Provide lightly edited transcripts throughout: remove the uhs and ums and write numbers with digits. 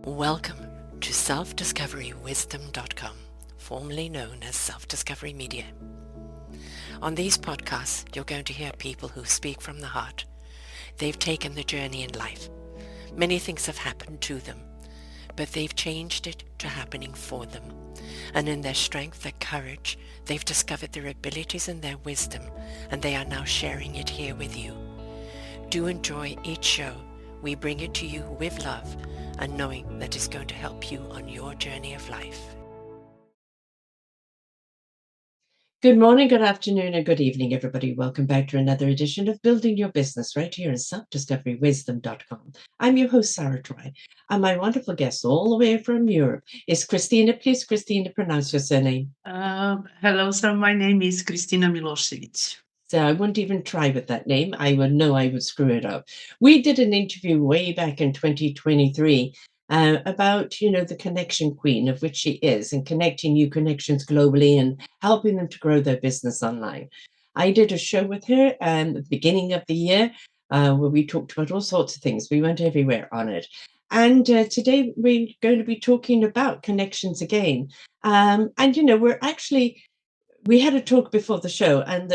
Welcome to selfdiscoverywisdom.com, formerly known as Self-Discovery Media. On these podcasts, you're going to hear people who speak from the heart. They've taken the journey in life. Many things have happened to them, but they've changed it to happening for them. And in their strength, their courage, they've discovered their abilities and their wisdom, and they are now sharing it here with you. Do enjoy each show. We bring it to you with love and knowing that it's going to help you on your journey of life. Good morning, good afternoon, and good evening, everybody. Welcome back to another edition of Building Your Business right here at selfdiscoverywisdom.com. I'm your host, Sarah Troy, and my wonderful guest all the way from Europe is Kristina. Please, Kristina, pronounce your surname. Hello, sir. My name is Kristina Milosevic. So I wouldn't even try with that name. I would know I would screw it up. We did an interview way back in 2023 about, the connection queen, of which she is, and connecting new connections globally and helping them to grow their business online. I did a show with her at the beginning of the year where we talked about all sorts of things. We went everywhere on it. And today we're going to be talking about connections again. We had a talk before the show, and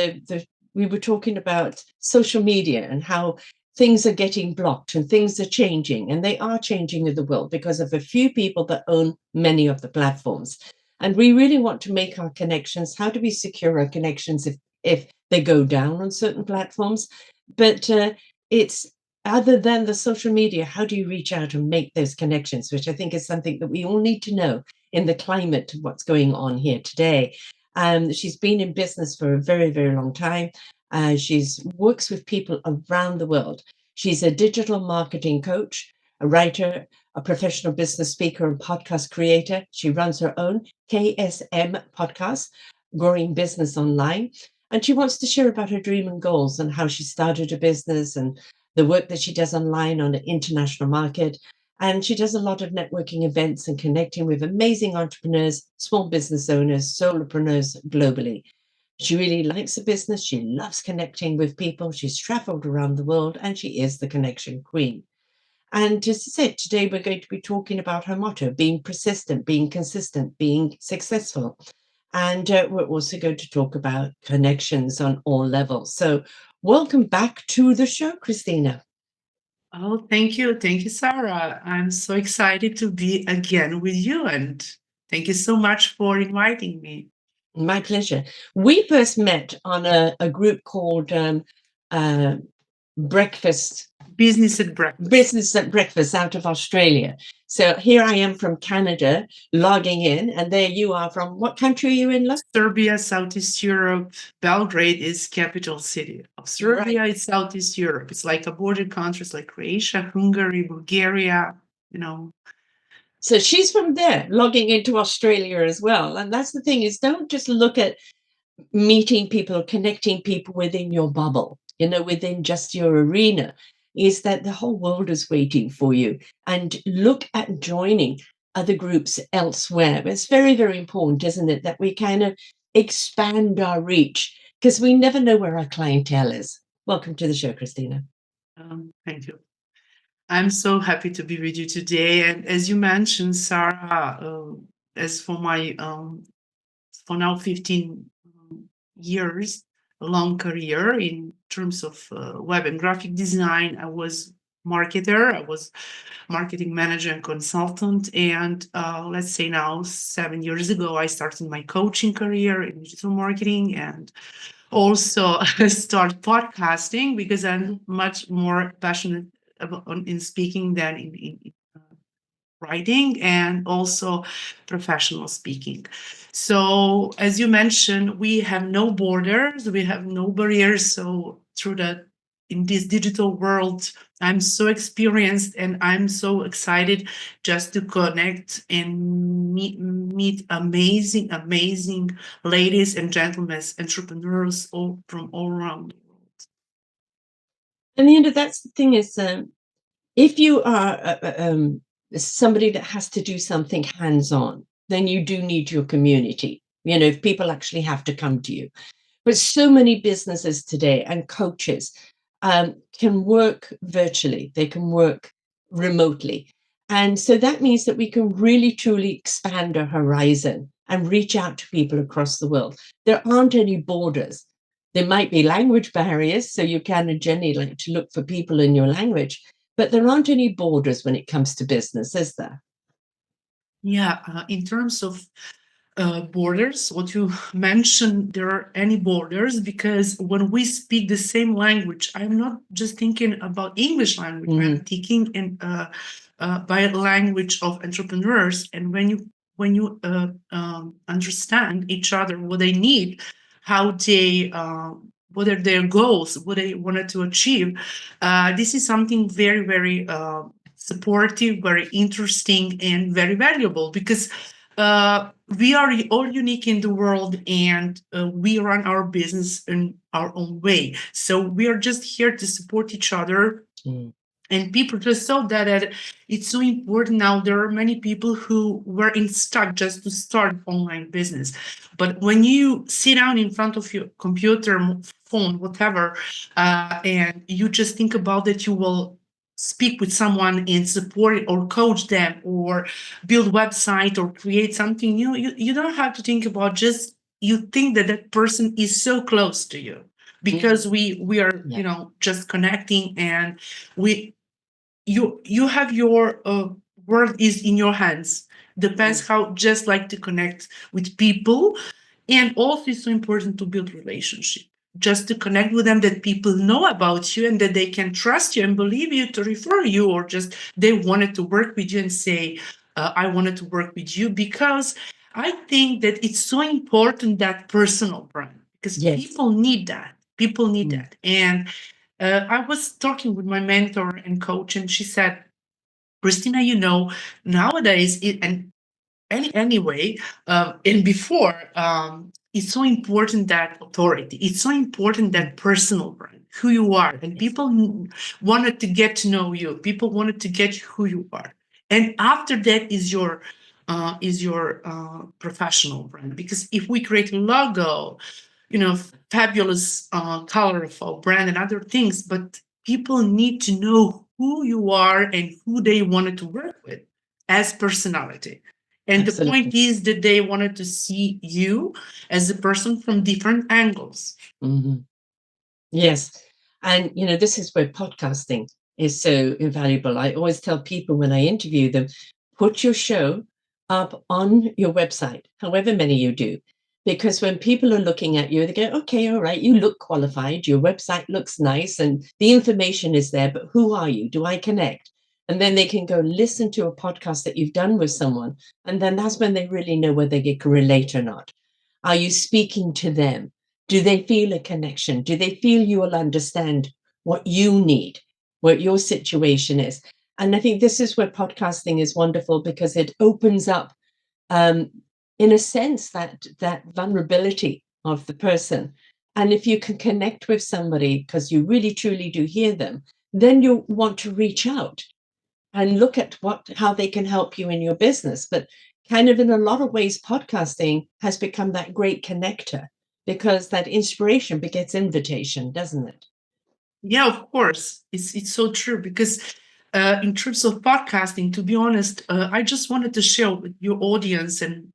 we were talking about social media and how things are getting blocked and things are changing, and they are changing in the world because of a few people that own many of the platforms. And we really want to make our connections. How do we secure our connections if they go down on certain platforms? But it's other than the social media, how do you reach out and make those connections, which I think is something that we all need to know in the climate of what's going on here today. She's been in business for a very, very long time. She's works with people around the world. She's a digital marketing coach, a writer, a professional business speaker, and podcast creator. She runs her own KSM Podcast, Growing Business Online. And she wants to share about her dream and goals and how she started a business and the work that she does online on an international market. And she does a lot of networking events and connecting with amazing entrepreneurs, small business owners, solopreneurs globally. She really likes the business. She loves connecting with people. She's traveled around the world and she is the connection queen. And as I said, today we're going to be talking about her motto, being persistent, being consistent, being successful. And we're also going to talk about connections on all levels. So welcome back to the show, Kristina. Oh, thank you. Thank you, Sarah. I'm so excited to be again with you. And thank you so much for inviting me. My pleasure. We first met on a group called Breakfast Business at Breakfast. Business at Breakfast out of Australia. So here I am from Canada logging in, and there you are from what country are you in, love? Serbia, Southeast Europe. Belgrade is capital city of Serbia. Right. It's Southeast Europe. It's like a border countries like Croatia, Hungary, Bulgaria, So she's from there logging into Australia as well. And that's the thing is don't just look at meeting people, connecting people within your bubble, within just your arena, is that the whole world is waiting for you. And look at joining other groups elsewhere. It's very, very important, isn't it, that we kind of expand our reach because we never know where our clientele is. Welcome to the show, Kristina. Thank you. I'm so happy to be with you today. And as you mentioned, Sarah, as for my for now 15 years long career in terms of web and graphic design, I was marketer. I was marketing manager and consultant. And let's say now 7 years ago, I started my coaching career in digital marketing and also start podcasting because I'm much more passionate in speaking than in writing and also professional speaking. So, as you mentioned, we have no borders, we have no barriers. So, through that, in this digital world, I'm so experienced and I'm so excited just to connect and meet amazing, amazing ladies and gentlemen, entrepreneurs from all around the world. And that's the thing is, if you are somebody that has to do something hands-on, then you do need your community. If people actually have to come to you. But so many businesses today and coaches can work virtually. They can work remotely. And so that means that we can really truly expand our horizon and reach out to people across the world. There aren't any borders. There might be language barriers, so you can generally like to look for people in your language, but there aren't any borders when it comes to business, is there? Yeah, in terms of borders, what you mentioned, there are any borders because when we speak the same language, I'm not just thinking about English language. I'm thinking in by language of entrepreneurs. And when you understand each other, what they need, how they what are their goals, what they wanted to achieve, this is something very very supportive, very interesting, and very valuable because we are all unique in the world and we run our business in our own way. So we are just here to support each other. And people just saw that it's so important now. There are many people who were in stuck just to start online business. But when you sit down in front of your computer, phone, whatever, and you just think about that you will speak with someone and support or coach them or build website or create something new, you don't have to think about just you think that that person is so close to you because we are just connecting and we you have your world is in your hands. Depends how just like to connect with people. And also it's so important to build relationship, just to connect with them, that people know about you and that they can trust you and believe you to refer you, or just they wanted to work with you and say I wanted to work with you. Because I think that it's so important, that personal brand, because people need that. People need that. And I was talking with my mentor and coach, and she said, Kristina, nowadays, anyway, and before, it's so important that authority, it's so important that personal brand, who you are, and people wanted to get to know you, people wanted to get who you are, and after that is your professional brand. Because if we create a logo, fabulous, colorful brand and other things, but people need to know who you are and who they wanted to work with as personality. And the point is that they wanted to see you as a person from different angles. Yes. And, this is where podcasting is so invaluable. I always tell people when I interview them, put your show up on your website, however many you do, because when people are looking at you, they go, okay, all right, you look qualified, your website looks nice, and the information is there, but who are you? Do I connect? And then they can go listen to a podcast that you've done with someone. And then that's when they really know whether they can relate or not. Are you speaking to them? Do they feel a connection? Do they feel you will understand what you need, what your situation is? And I think this is where podcasting is wonderful, because it opens up, in a sense, that vulnerability of the person. And if you can connect with somebody because you really truly do hear them, then you want to reach out and look at how they can help you in your business. But kind of in a lot of ways, podcasting has become that great connector, because that inspiration begets invitation, doesn't it? Yeah, of course. It's so true because in terms of podcasting, to be honest, I just wanted to share with your audience and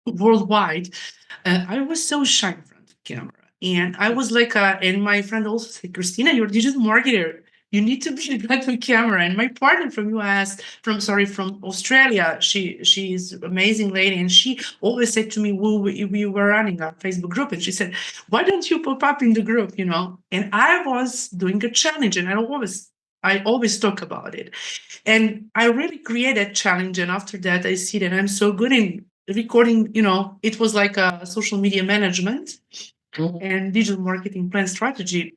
worldwide. I was so shy in front of camera. And I was like, and my friend also said, Kristina, you're a digital marketer. You need to be in front of camera. And my partner from US, from Australia, she's an amazing lady. And she always said to me, we were running a Facebook group. And she said, why don't you pop up in the group, And I was doing a challenge, and I always talk about it. And I really created a challenge. And after that, I see that I'm so good in recording, it was like a social media management and digital marketing plan strategy.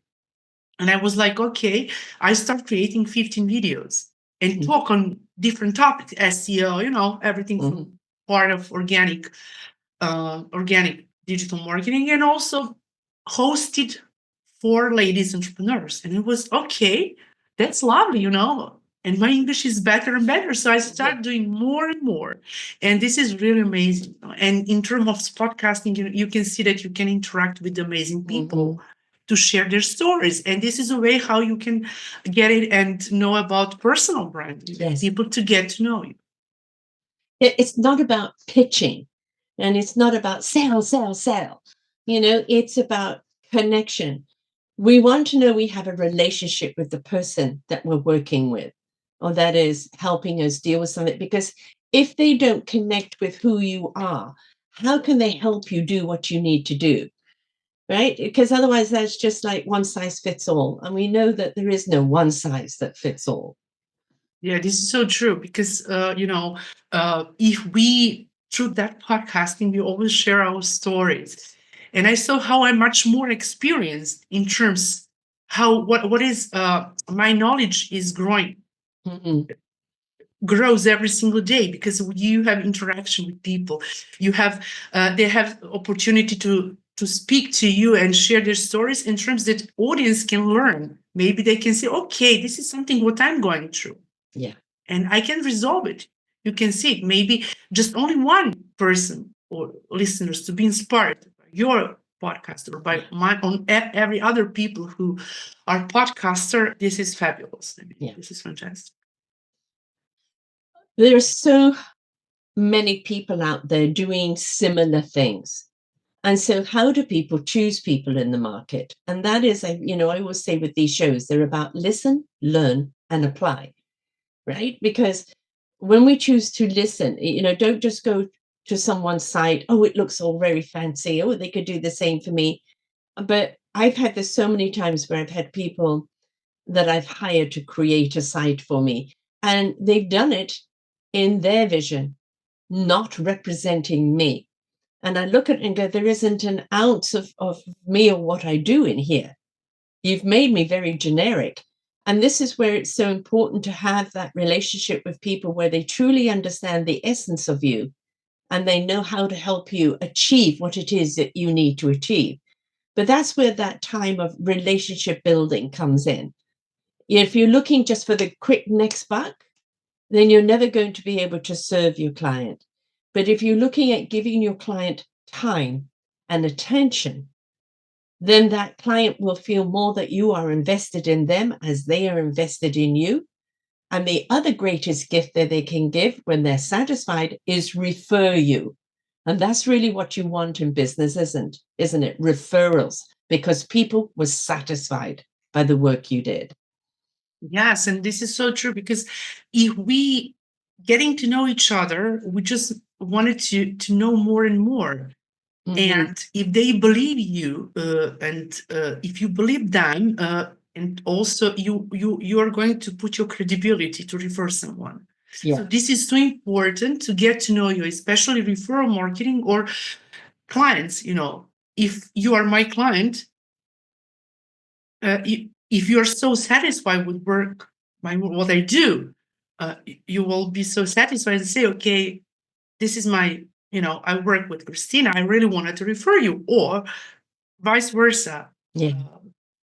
And I was like, okay, I start creating 15 videos and talk on different topics, SEO, everything from part of organic digital marketing, and also hosted for ladies entrepreneurs. And it was okay, that's lovely, and my English is better and better. So I start doing more and more. And this is really amazing. And in terms of podcasting, you can see that you can interact with amazing people. to share their stories. And this is a way how you can get it and know about personal branding. Yes. People to get to know you. It's not about pitching, and it's not about sell, sell, sell. It's about connection. We want to know we have a relationship with the person that we're working with, or that is helping us deal with something. Because if they don't connect with who you are, how can they help you do what you need to do? Right? Because otherwise, that's just like one size fits all. And we know that there is no one size that fits all. Yeah, this is so true because, if we, through that podcasting, we always share our stories. And I saw how I'm much more experienced in terms what is my knowledge is growing, grows every single day because you have interaction with people. You have they have opportunity to speak to you and share their stories in terms that audience can learn. Maybe they can say, okay, this is something what I'm going through. Yeah. And I can resolve it. You can see it. Maybe just only one person or listeners to be inspired by your podcast or by every other people who are podcaster. This is fabulous. Yeah. This is fantastic. There are so many people out there doing similar things. And so how do people choose people in the market? And that is, I always say with these shows, they're about listen, learn, and apply, right? Because when we choose to listen, don't just go to someone's site. Oh, it looks all very fancy. Oh, they could do the same for me. But I've had this so many times where I've had people that I've hired to create a site for me, and they've done it in their vision, not representing me. And I look at it and go, there isn't an ounce of me or what I do in here. You've made me very generic. And this is where it's so important to have that relationship with people where they truly understand the essence of you and they know how to help you achieve what it is that you need to achieve. But that's where that time of relationship building comes in. If you're looking just for the quick next buck, then you're never going to be able to serve your client. But if you're looking at giving your client time and attention, then that client will feel more that you are invested in them as they are invested in you. And the other greatest gift that they can give when they're satisfied is refer you. And that's really what you want in business, isn't it? Referrals, because people were satisfied by the work you did. Yes, and this is so true because if we getting to know each other, we just wanted to know more and more. And if they believe you, and if you believe them, and also you are going to put your credibility to refer someone. Yeah. So this is so important to get to know you, especially referral marketing or clients. If you are my client, if you're so satisfied with what I do, you will be so satisfied and say, okay, this is my, I work with Kristina. I really wanted to refer you, or vice versa. Yeah.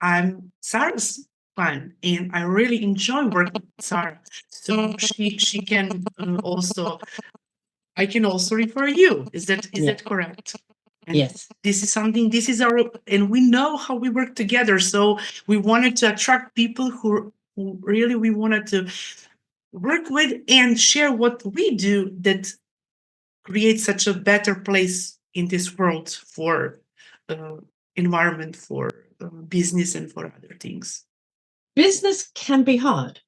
I'm Sarah's client, and I really enjoy working with Sarah. So she can also, I can also refer you. Is that correct? And yes. This is something, this is our, and we know how we work together. So we wanted to attract people who really we wanted to work with and share what we do that creates such a better place in this world for environment, for business, and for other things. Business can be hard.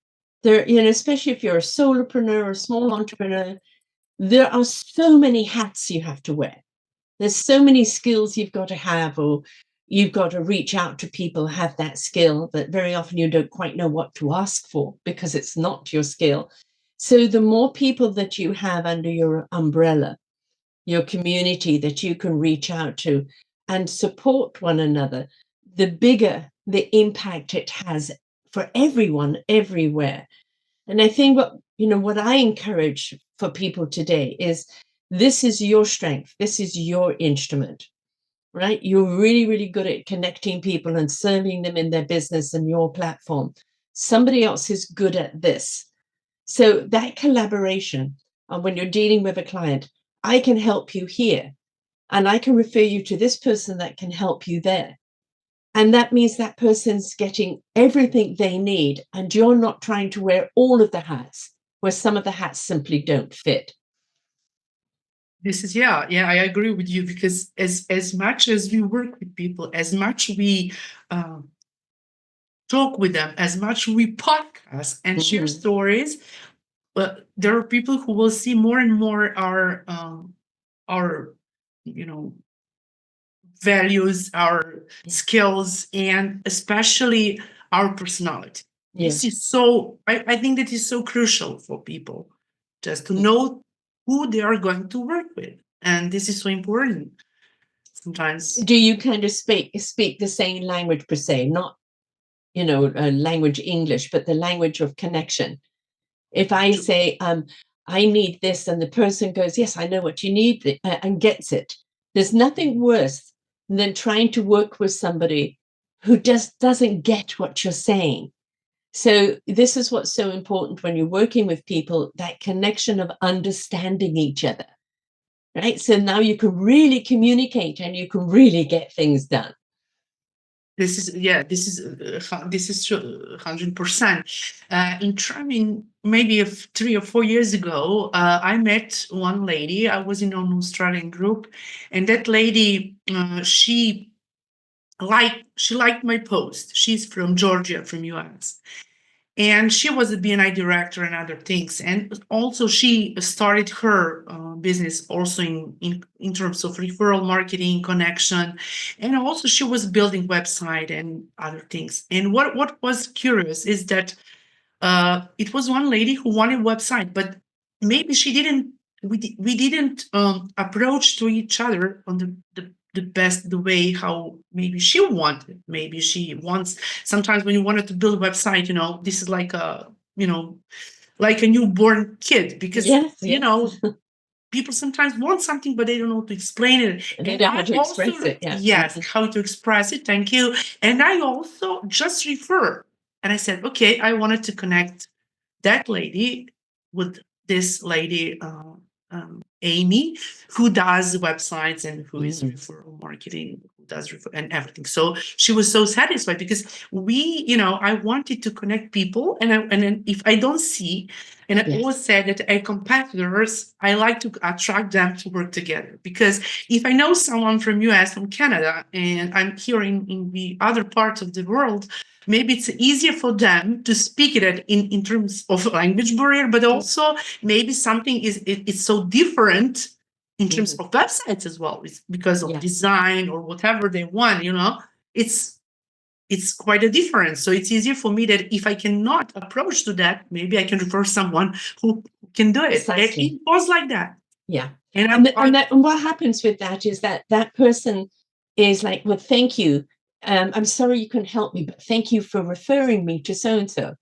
There, especially if you're a solopreneur or a small entrepreneur, there are so many hats you have to wear. There's so many skills you've got to have, or you've got to reach out to people, have that skill that very often you don't quite know what to ask for because it's not your skill. So the more people that you have under your umbrella, your community that you can reach out to and support one another, the bigger the impact it has for everyone everywhere. And I think what I encourage for people today is this is your strength. This is your instrument, right? You're really, really good at connecting people and serving them in their business and your platform. Somebody else is good at this. So that collaboration, when you're dealing with a client, I can help you here and I can refer you to this person that can help you there. And that means that person's getting everything they need, and you're not trying to wear all of the hats, where some of the hats simply don't fit. This is, yeah, I agree with you, because as much as we work with people, as much we talk with them, as much we podcast and share stories, there are people who will see more and more our values, our skills, and especially our personality. This is so, I think that is so crucial for people, just to know who they are going to work with. And this is so important sometimes. Do you kind of speak the same language per se, not language English, but the language of connection? If I say, I need this, and the person goes, yes, I know what you need, and gets it. There's nothing worse than trying to work with somebody who just doesn't get what you're saying. So this is what's so important when you're working with people, that connection of understanding each other, right? So now you can really communicate and you can really get things done. This is, yeah, this is 100%. In maybe 3 or 4 years ago, I met one lady. I was in an Australian group, and that lady, she liked my post. She's from Georgia, from US, and she was a BNI director and other things. And also she started her business also in terms of referral marketing, connection. And also she was building website and other things. And what was curious is that it was one lady who wanted a website, but maybe we didn't approach to each other on the way how maybe she wanted. Maybe she wants, sometimes when you wanted to build a website, this is like like a newborn kid, because people sometimes want something, but they don't know how to explain it. And they don't know how to express it. Yes, how to express it. Thank you. And I also just refer. And I said, okay, I wanted to connect that lady with this lady, Amy, who does websites and who is referral marketing, who does and everything. So she was so satisfied, because I wanted to connect people, and then if I don't see, and I always said that as competitors, I like to attract them to work together, because if I know someone from US, from Canada, and I'm here in the other parts of the world, maybe it's easier for them to speak it in terms of language barrier, but also maybe something it's so different in terms of websites as well. It's because of design or whatever they want, it's quite a difference. So it's easier for me that if I cannot approach to that, maybe I can refer someone who can do it. Exactly. It was like that. Yeah. And what happens with that is that person is like, well, thank you. I'm sorry you couldn't help me, but thank you for referring me to so-and-so.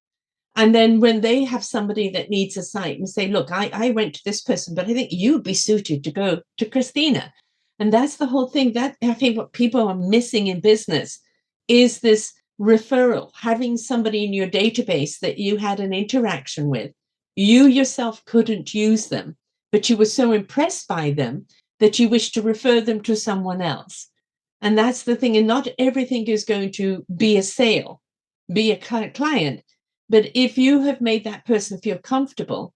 And then when they have somebody that needs a site and say, look, I went to this person, but I think you'd be suited to go to Kristina. And that's the whole thing. That I think what people are missing in business is this referral, having somebody in your database that you had an interaction with. You yourself couldn't use them, but you were so impressed by them that you wish to refer them to someone else. And that's the thing. And not everything is going to be a sale, be a client. But if you have made that person feel comfortable,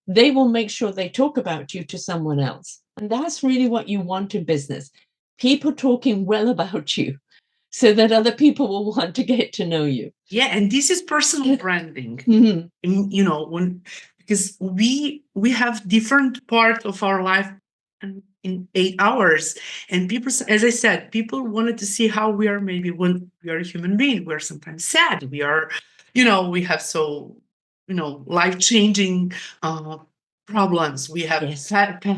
they will make sure they talk about you to someone else. And that's really what you want in business. People talking well about you so that other people will want to get to know you. Yeah, and this is personal branding. Because we have different part of our life in 8 hours, and people, as I said, people wanted to see how we are. Maybe when we are a human being, we're sometimes sad, we are, we have so life-changing problems, we have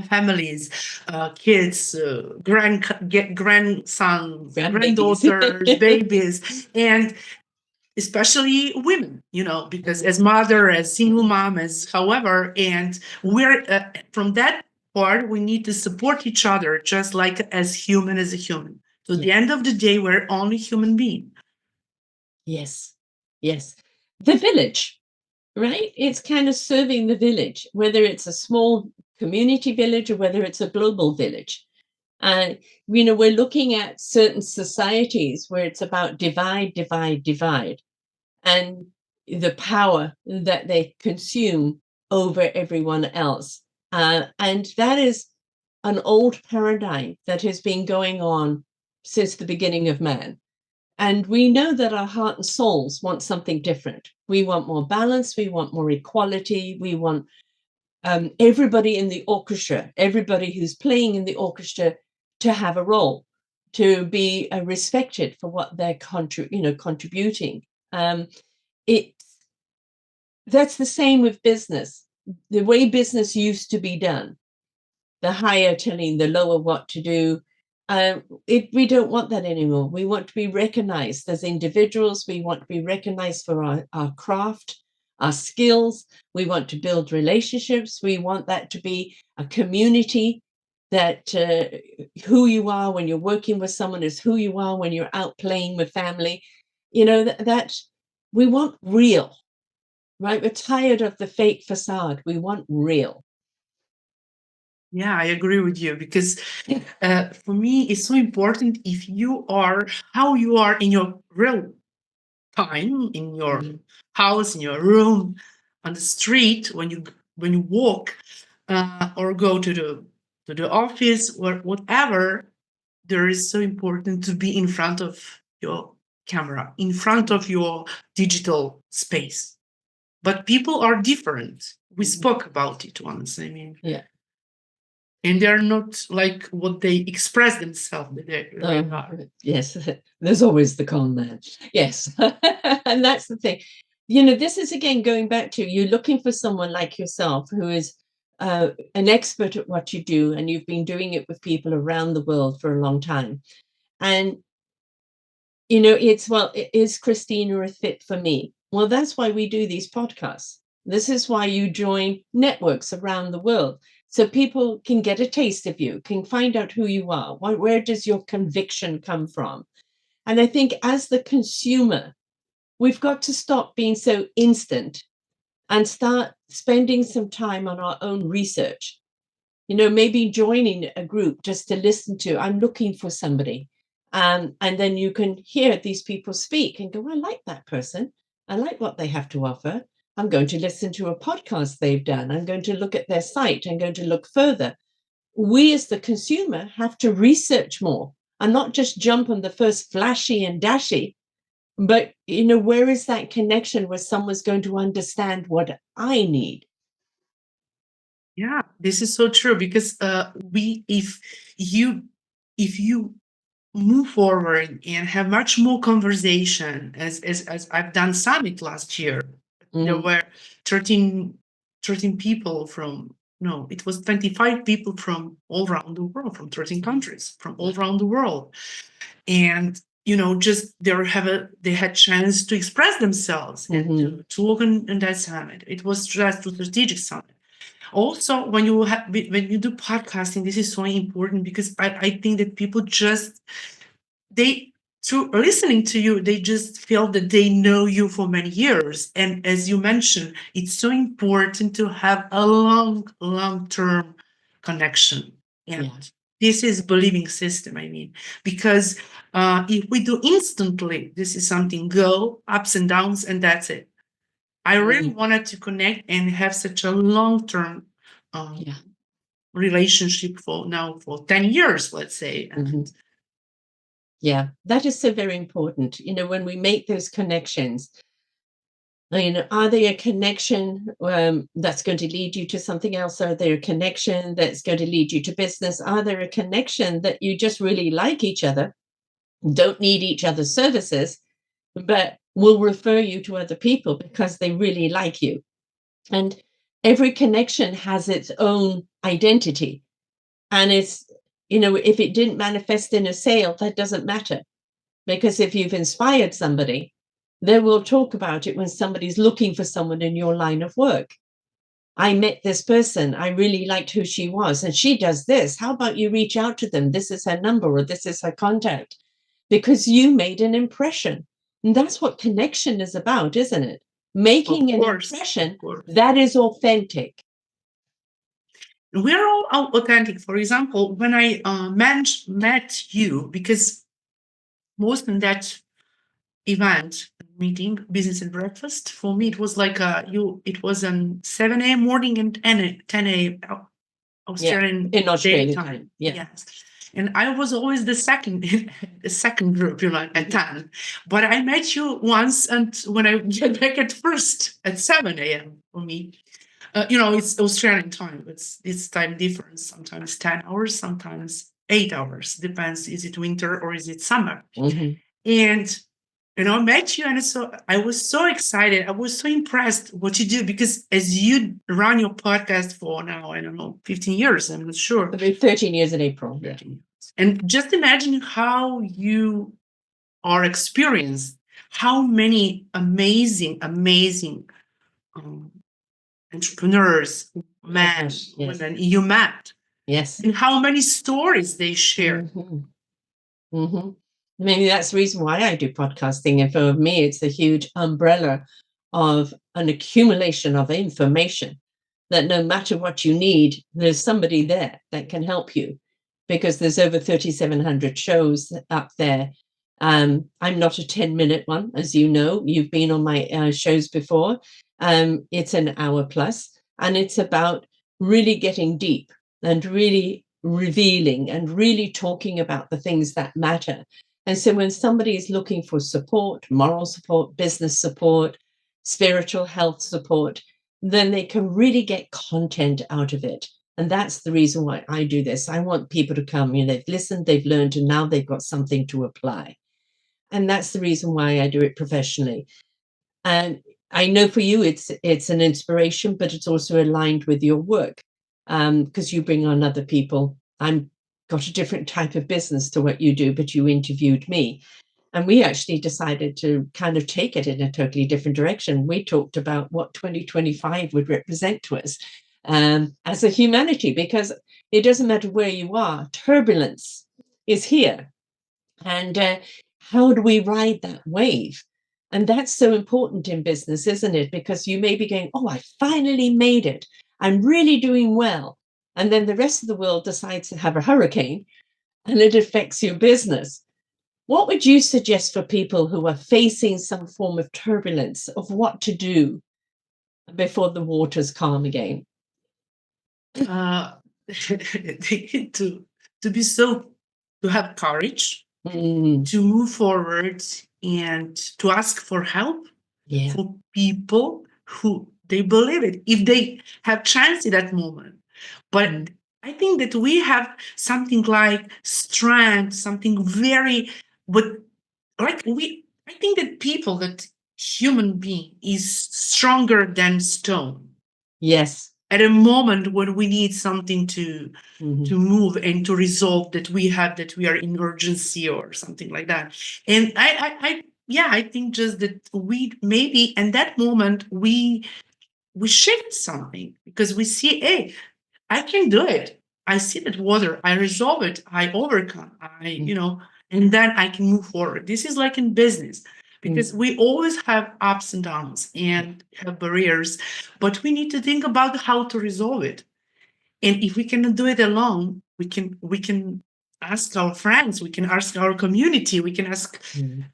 families, kids, grandsons, granddaughters, babies, and especially women, because as mother, as single mom, as however, and we're from that part, we need to support each other, just like as a human. So at the end of the day, we're only human being. Yes. The village, right? It's kind of serving the village, whether it's a small community village or whether it's a global village. We're looking at certain societies where it's about divide, divide, divide, and the power that they consume over everyone else. And that is an old paradigm that has been going on since the beginning of man. And we know that our heart and souls want something different. We want more balance. We want more equality. We want everybody in the orchestra, everybody who's playing in the orchestra, to have a role, to be respected for what they're contributing. That's the same with business. The way business used to be done, the higher telling the lower what to do. We don't want that anymore. We want to be recognized as individuals. We want to be recognized for our craft, our skills. We want to build relationships. We want that to be a community, that who you are when you're working with someone is who you are when you're out playing with family. That we want real, right? We're tired of the fake facade. We want real. Yeah, I agree with you, because for me, it's so important if you are how you are in your real time, in your house, in your room, on the street, when you walk, or go to the office or whatever. There is so important to be in front of your camera, in front of your digital space. But people are different. We spoke about it once. I mean, Yeah. And they're not like what they express themselves. They are. Yes, there's always the con man. Yes. And that's the thing. This is again going back to you looking for someone like yourself who is an expert at what you do, and you've been doing it with people around the world for a long time. And is Kristina a fit for me? Well, that's why we do these podcasts. This is why you join networks around the world, so people can get a taste of you, can find out who you are. Where does your conviction come from? And I think as the consumer, we've got to stop being so instant and start spending some time on our own research. Maybe joining a group just to listen to, I'm looking for somebody. And then you can hear these people speak and go, I like that person. I like what they have to offer. I'm going to listen to a podcast they've done. I'm going to look at their site. I'm going to look further. We as the consumer have to research more and not just jump on the first flashy and dashy, but, where is that connection where someone's going to understand what I need? Yeah, this is so true, because if you move forward and have much more conversation, as I've done summit last year. There were 13 people from, no, it was 25 people from all around the world, from 13 countries, from all around the world. And just they had chance to express themselves and to talk in that summit. It was just a strategic summit. Also, when you do podcasting, this is so important, because I think that people just through listening to you, they just feel that they know you for many years. And as you mentioned, it's so important to have a long-term connection. And this is believing system, I mean, because if we do instantly, this is something go ups and downs, and that's it. I really wanted to connect and have such a long-term relationship for 10 years, let's say. Yeah, that is so very important. When we make those connections, are they a connection that's going to lead you to something else? Are they a connection that's going to lead you to business? Are there a connection that you just really like each other, don't need each other's services, but will refer you to other people because they really like you? And every connection has its own identity. And it's, if it didn't manifest in a sale, that doesn't matter. Because if you've inspired somebody, they will talk about it when somebody's looking for someone in your line of work. I met this person. I really liked who she was, and she does this. How about you reach out to them? This is her number, or this is her contact, because you made an impression. And that's what connection is about, isn't it? Making an impression that is authentic. we're all authentic. For example, when I met you, because most in that event meeting, business and breakfast, for me it was like it was on 7 a.m. morning and 10 a.m. Australian in Australia daytime. time. Yeah. Yes. And I was always the second the second group, at 10. But I met you once, and when I get back at first at 7 a.m. for me. It's Australian time. It's time difference. Sometimes 10 hours, sometimes 8 hours. Depends. Is it winter or is it summer? And I met you, and I was so excited. I was so impressed what you do, because as you run your podcast for now, I don't know, 15 years, I'm not sure. 13 years in April. Yeah. And just imagine how you are experienced, how many amazing entrepreneurs, men, women you met. Yes. And how many stories they share. Maybe that's the reason why I do podcasting. And for me, it's a huge umbrella of an accumulation of information that no matter what you need, there's somebody there that can help you, because there's over 3,700 shows up there. I'm not a 10-minute one, as you know. You've been on my shows before. It's an hour plus, and it's about really getting deep and really revealing and really talking about the things that matter. And so when somebody is looking for support, moral support, business support, spiritual health support, then they can really get content out of it. And that's the reason why I do this. I want people to come, they've listened, they've learned, and now they've got something to apply. And that's the reason why I do it professionally. And I know for you, it's an inspiration, but it's also aligned with your work, because you bring on other people. I'm got a different type of business to what you do, but you interviewed me. And we actually decided to kind of take it in a totally different direction. We talked about what 2025 would represent to us as a humanity, because it doesn't matter where you are, turbulence is here. And how do we ride that wave? And that's so important in business, isn't it? Because you may be going, oh, I finally made it. I'm really doing well. And then the rest of the world decides to have a hurricane and it affects your business. What would you suggest for people who are facing some form of turbulence, of what to do before the waters calm again? To have courage, to move forward, and to ask for help for people who they believe it, if they have chance at that moment. But I think that we have something like strength, something very, but I think that human being is stronger than stone. Yes. At a moment when we need something to move and to resolve, that we are in urgency or something like that. And I think just that we maybe in that moment we shift something, because we see, hey, I can do it. I see that water, I resolve it, I overcome, and then I can move forward. This is like in business, because we always have ups and downs and have barriers, but we need to think about how to resolve it. And if we cannot do it alone, we can ask our friends, we can ask our community, we can ask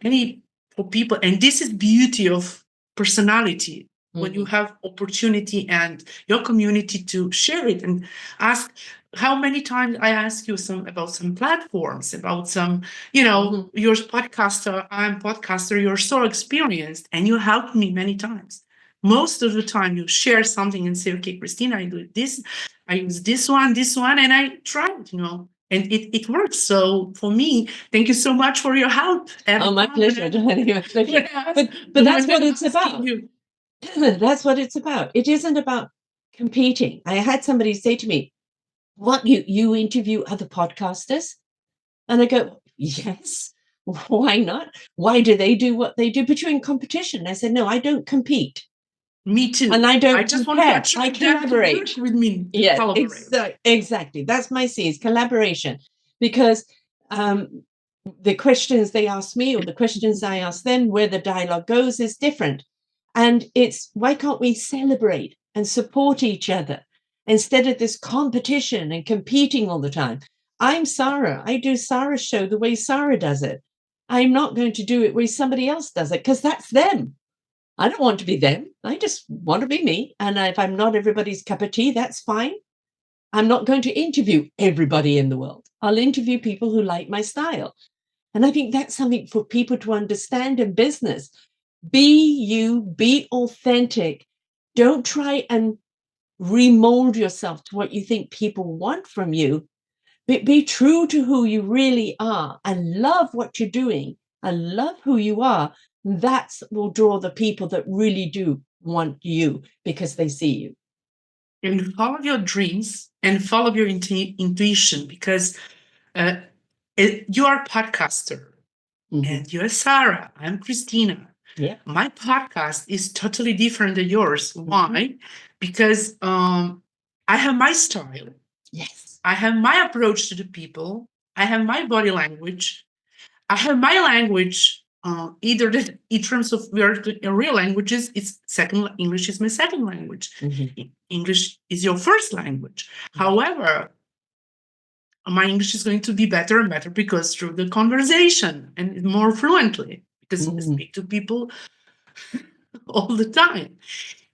any people. And this is beauty of personality, when you have opportunity and your community to share it and ask. How many times I ask you about some platforms, about some, you're podcaster, I'm podcaster, you're so experienced, and you helped me many times. Most of the time you share something and say, okay, Kristina, I do this, I use this one, and I tried, and it works. So for me, thank you so much for your help. Oh, my pleasure. My pleasure. But that's what it's about. That's what it's about. It isn't about competing. I had somebody say to me, what, you interview other podcasters? And I go, yes, why not? Why do they do what they do? But you're in competition. I said, no, I don't compete. Me too. And I don't I just compare. want to I collaborate with me. Yeah, exactly. That's my C, is collaboration. Because the questions they ask me or the questions I ask them, where the dialogue goes is different. And it's, why can't we celebrate and support each other? instead of this competition and competing all the time. I'm Sarah. I do Sarah's show the way Sarah does it. I'm not going to do it where somebody else does it because that's them. I don't want to be them. I just want to be me. And if I'm not everybody's cup of tea, that's fine. I'm not going to interview everybody in the world. I'll interview people who like my style. And I think that's something for people to understand in business. Be you, be authentic. Don't try and remold yourself to what you think people want from you, but be true to who you really are and love what you're doing and love who you are. That will draw the people that really do want you because they see you. And follow your dreams and follow your intuition, because you are a podcaster. And you're Sarah. I'm Kristina. Yeah. My podcast is totally different than yours. Why? Because I have my style. Yes. I have my approach to the people. I have my body language. I have my language. Either that, in terms of we are in real languages, English is my second language. English is your first language. However, my English is going to be better and better because through the conversation and more fluently, because I speak to people all the time.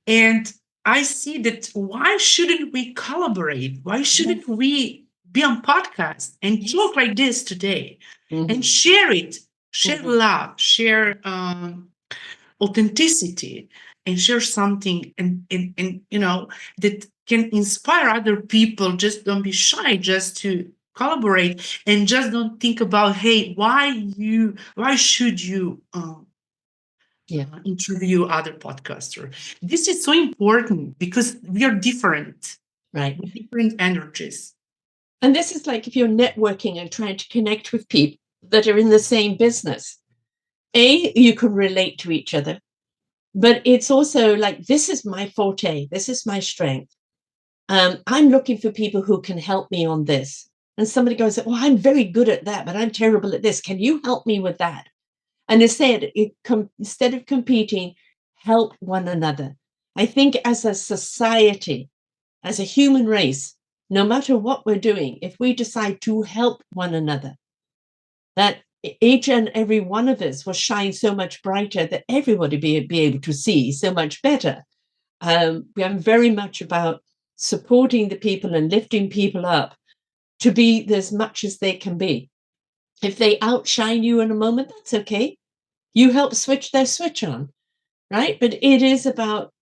And I see that why shouldn't we collaborate? Why shouldn't we be on podcast and talk like this today and share it, share love, share authenticity, and share something and that can inspire other people. Just don't be shy, just to collaborate, and just don't think about, hey, why should you interview other podcasters. This is so important because we are different, right? With different energies. And this is like if you're networking and trying to connect with people that are in the same business. You can relate to each other, but it's also like, this is my forte. This is my strength. I'm looking for people who can help me on this. And somebody goes, well, I'm very good at that, but I'm terrible at this. Can you help me with that? And instead of competing, help one another. I think as a society, as a human race, no matter what we're doing, if we decide to help one another, that each and every one of us will shine so much brighter that everybody be able to see so much better. I'm very much about supporting the people and lifting people up to be as much as they can be. If they outshine you in a moment, that's okay. You help switch their switch on, right? But it is about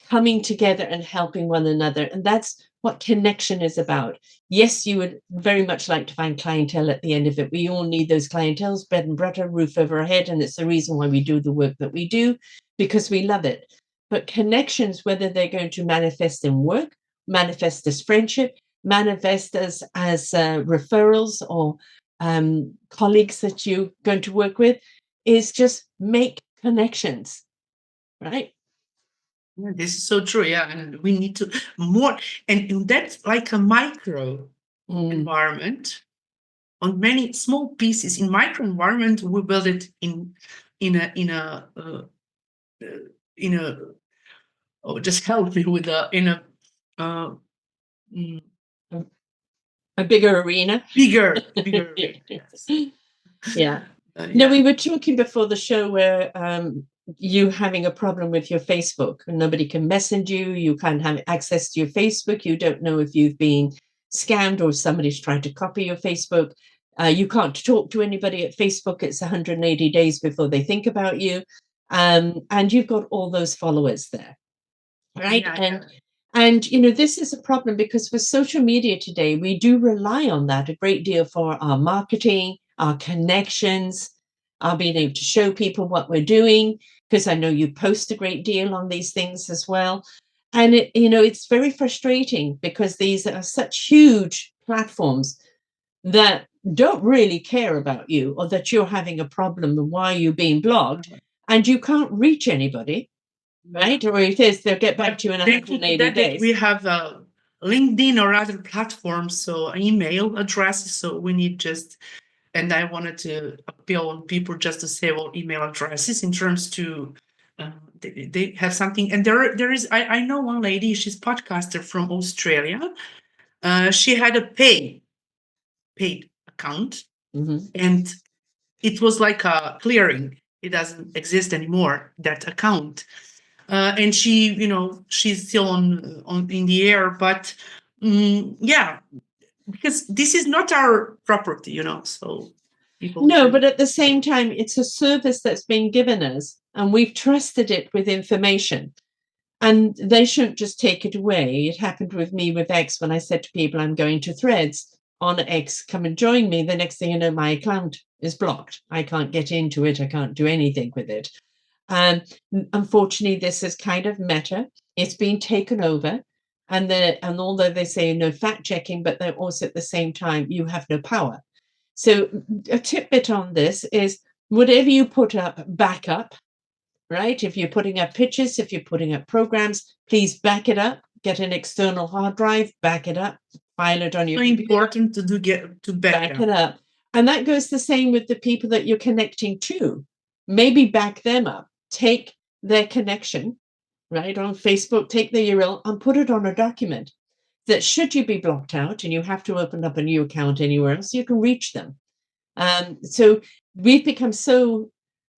coming together and helping one another. And that's what connection is about. Yes, you would very much like to find clientele at the end of it. We all need those clienteles, bread and butter, roof over our head. And it's the reason why we do the work that we do, because we love it. But connections, whether they're going to manifest in work, manifest as friendship, manifest as referrals or colleagues that you're going to work with, is just make connections, right? Yeah, this is so true. Yeah, and we need to more, and that's like a micro environment. On many small pieces in micro environment, we build it in a oh, just help me with a bigger arena. Bigger arena. Yes. Yeah. No, we were talking before the show where you having a problem with your Facebook and nobody can message you. You can't have access to your Facebook. You don't know if you've been scammed or somebody's trying to copy your Facebook. You can't talk to anybody at Facebook. It's 180 days before they think about you. And you've got all those followers there, right? And this is a problem because with social media today, we do rely on that a great deal for our marketing, our connections, our being able to show people what we're doing, because I know you post a great deal on these things as well. And it's very frustrating because these are such huge platforms that don't really care about you or that you're having a problem and why you're being blocked, and you can't reach anybody. Right? Or it is, they'll get back to you in 180 days. We have LinkedIn or other platforms, so email addresses. So we need and I wanted to appeal on people just to say, well, email addresses in terms to they have something, and there is. I know one lady. She's podcaster from Australia. She had a paid account, and it was like a clearing. It doesn't exist anymore, that account. And she, she's still on in the air, but yeah, because this is not our property, so people. No, but at the same time, it's a service that's been given us, and we've trusted it with information. And they shouldn't just take it away. It happened with me with X when I said to people, I'm going to Threads on X, come and join me. The next thing you know, my account is blocked. I can't get into it. I can't do anything with it. And unfortunately, this is kind of meta. It's been taken over. And although they say no fact checking, but they're also at the same time, you have no power. So a tidbit on this is whatever you put up, back up. Right? If you're putting up pictures, if you're putting up programs, please back it up. Get an external hard drive, back it up, file it on your computer. Important to back it up. And that goes the same with the people that you're connecting to. Maybe back them up. Take their connection, right, on Facebook, take the URL and put it on a document that should you be blocked out and you have to open up a new account anywhere else, you can reach them. So we've become so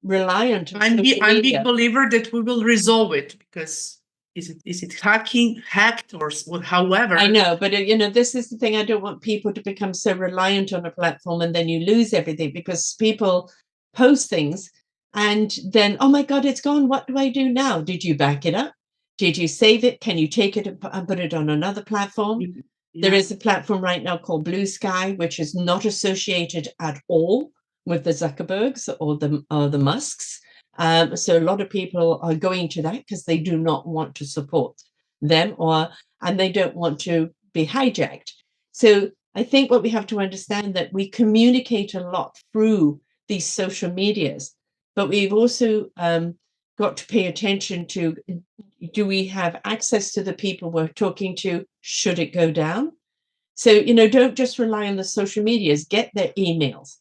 reliant on I'm a big believer that we will resolve it, because is it hacked or however? I know, but this is the thing. I don't want people to become so reliant on a platform and then you lose everything, because people post things and then, oh my God, it's gone. What do I do now? Did you back it up? Did you save it? Can you take it and put it on another platform? Yeah. There is a platform right now called Blue Sky, which is not associated at all with the Zuckerbergs or the Musks. So a lot of people are going to that because they do not want to support them and they don't want to be hijacked. So I think what we have to understand that we communicate a lot through these social medias, but we've also got to pay attention to, do we have access to the people we're talking to? Should it go down? So, don't just rely on the social medias, get their emails.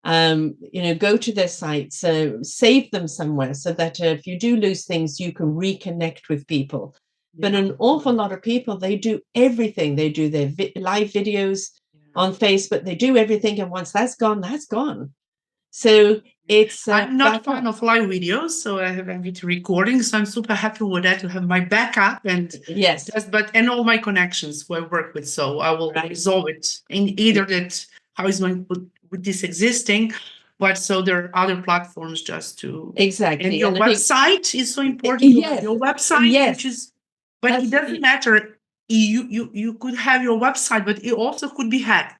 Go to their sites, save them somewhere so that if you do lose things, you can reconnect with people. Yeah. But an awful lot of people, they do everything. They do their live videos on Facebook. They do everything. And once that's gone, that's gone. So it's... I'm not a fan of live videos, so I have video recording. So I'm super happy with that, to have my backup and yes, and all my connections who I work with. So I will resolve it in either that, how is going with this existing, but so there are other platforms just to exactly. And your website is so important. Yes. Your website, yes. Which is, but it doesn't matter. You could have your website, but it also could be hacked.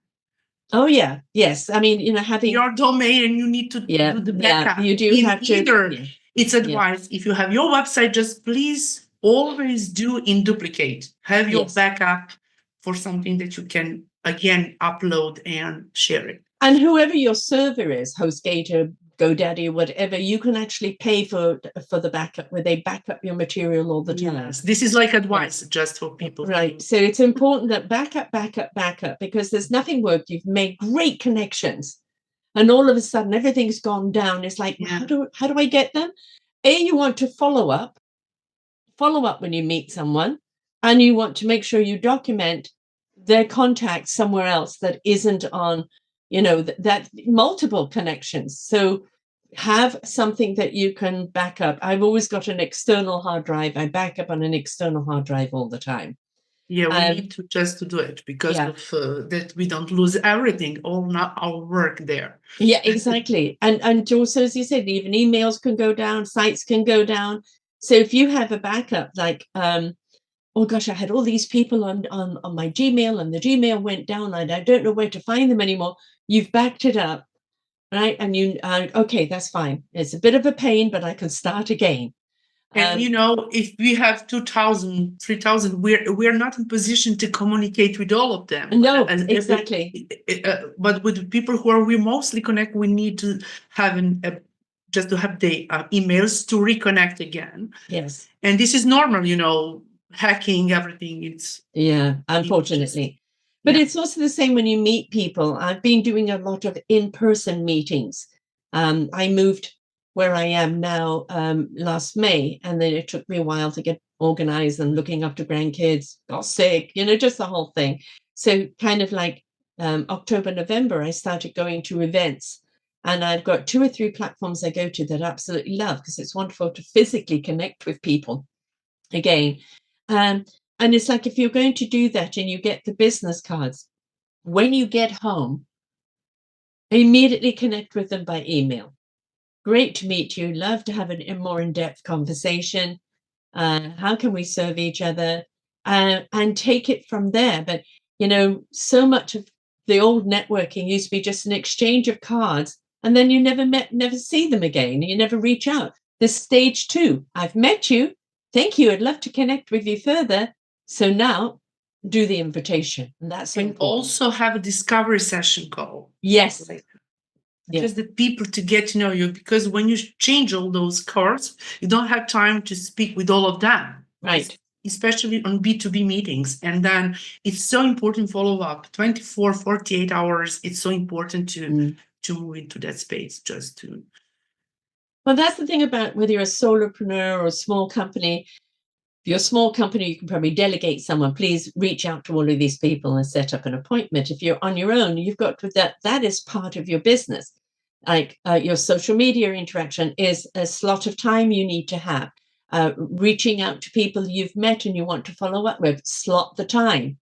Oh yeah, yes. I mean, having your domain, and you need to do the backup. You do have to. Either it's advised, if you have your website, just please always do in duplicate. Have your backup for something that you can again upload and share it. And whoever your server is, HostGator, GoDaddy, or whatever, you can actually pay for the backup, where they back up your material all the time. Yes, this is like advice just for people. Right. So it's important that backup, because there's nothing worse. You've made great connections, and all of a sudden everything's gone down. It's like, how do I get them? You want to follow up when you meet someone, and you want to make sure you document their contact somewhere else that isn't on, that multiple connections. So have something that you can back up. I've always got an external hard drive. I back up on an external hard drive all the time. Yeah, we need to do it because of that we don't lose everything, all our work there. Yeah, exactly. And also, as you said, even emails can go down, sites can go down. So if you have a backup, like, oh gosh, I had all these people on my Gmail, and the Gmail went down, and I don't know where to find them anymore. You've backed it up, right? And you, okay, that's fine. It's a bit of a pain, but I can start again. And if we have 2,000, 3,000, we're not in position to communicate with all of them. No, exactly. But with the people who we mostly connect, we need to have just to have the emails to reconnect again. Yes. And this is normal, hacking everything. It's unfortunately. But it's also the same when you meet people. I've been doing a lot of in-person meetings. I moved where I am now last May. And then it took me a while to get organized and looking after grandkids, got sick, just the whole thing. So kind of like October, November, I started going to events. And I've got 2 or 3 platforms I go to that I absolutely love because it's wonderful to physically connect with people again. And it's like if you're going to do that and you get the business cards, when you get home, immediately connect with them by email. Great to meet you. Love to have a more in-depth conversation. How can we serve each other? And take it from there. But, so much of the old networking used to be just an exchange of cards, and then you never see them again. You never reach out. This stage 2, I've met you. Thank you. I'd love to connect with you further. So now do the invitation. And that's And important. also have a discovery session call. Yes. Just the people to get to know you, because when you change all those cards, you don't have time to speak with all of them. Right. Especially on B2B meetings. And then it's so important follow up 24, 48 hours. It's so important to move into that space just to. Well, that's the thing about whether you're a solopreneur or a small company. If you're a small company, you can probably delegate someone. Please reach out to all of these people and set up an appointment. If you're on your own, you've got to that is part of your business. Like your social media interaction is a slot of time you need to have. Reaching out to people you've met and you want to follow up with, slot the time,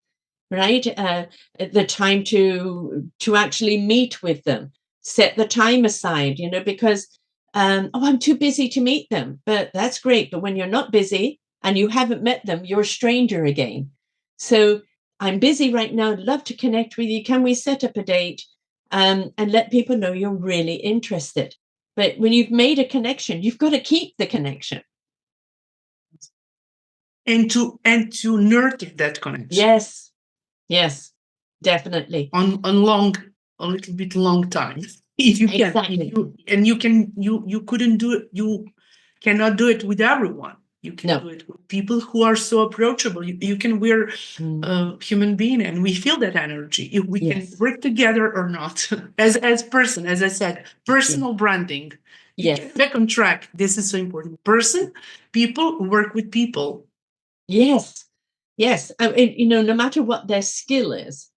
right? The time to actually meet with them. Set the time aside, because I'm too busy to meet them. But that's great. But when you're not busy and you haven't met them, you're a stranger again. So I'm busy right now. I'd love to connect with you. Can we set up a date and let people know you're really interested? But when you've made a connection, you've got to keep the connection. And to nurture that connection. Yes, definitely. On a little bit long time. If you Exactly. can, you couldn't do it. You cannot do it with everyone. You can do it with people who are so approachable. We're a human being, and we feel that energy. If we can work together or not, as person, as I said, personal branding. Get back on track. This is so important. People work with people. Yes. No matter what their skill is,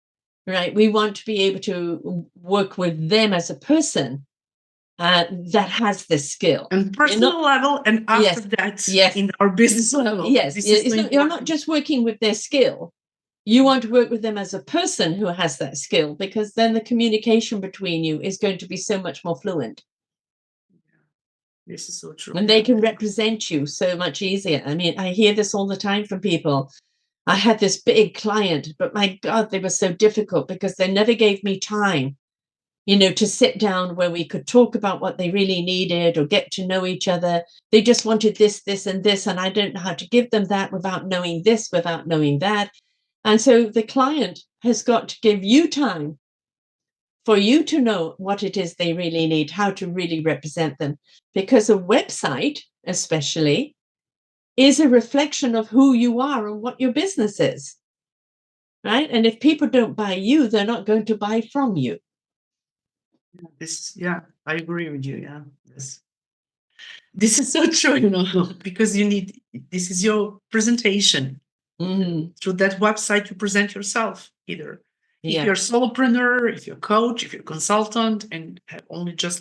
right? We want to be able to work with them as a person that has this skill. And personal level, and after that, in our business level. Yes, you're not just working with their skill. You want to work with them as a person who has that skill, because then the communication between you is going to be so much more fluent. This is so true. And they can represent you so much easier. I mean, I hear this all the time from people. I had this big client, but my God, they were so difficult because they never gave me time, to sit down where we could talk about what they really needed or get to know each other. They just wanted this, and this, and I don't know how to give them that without knowing this, without knowing that. And so the client has got to give you time for you to know what it is they really need, how to really represent them. Because a website, especially, is a reflection of who you are and what your business is, right? And if people don't buy you, they're not going to buy from you. I agree with you. Yeah, this is so true. Because this is your presentation. Through that website, you present yourself either. If you're a solopreneur, if you're a coach, if you're a consultant, and only just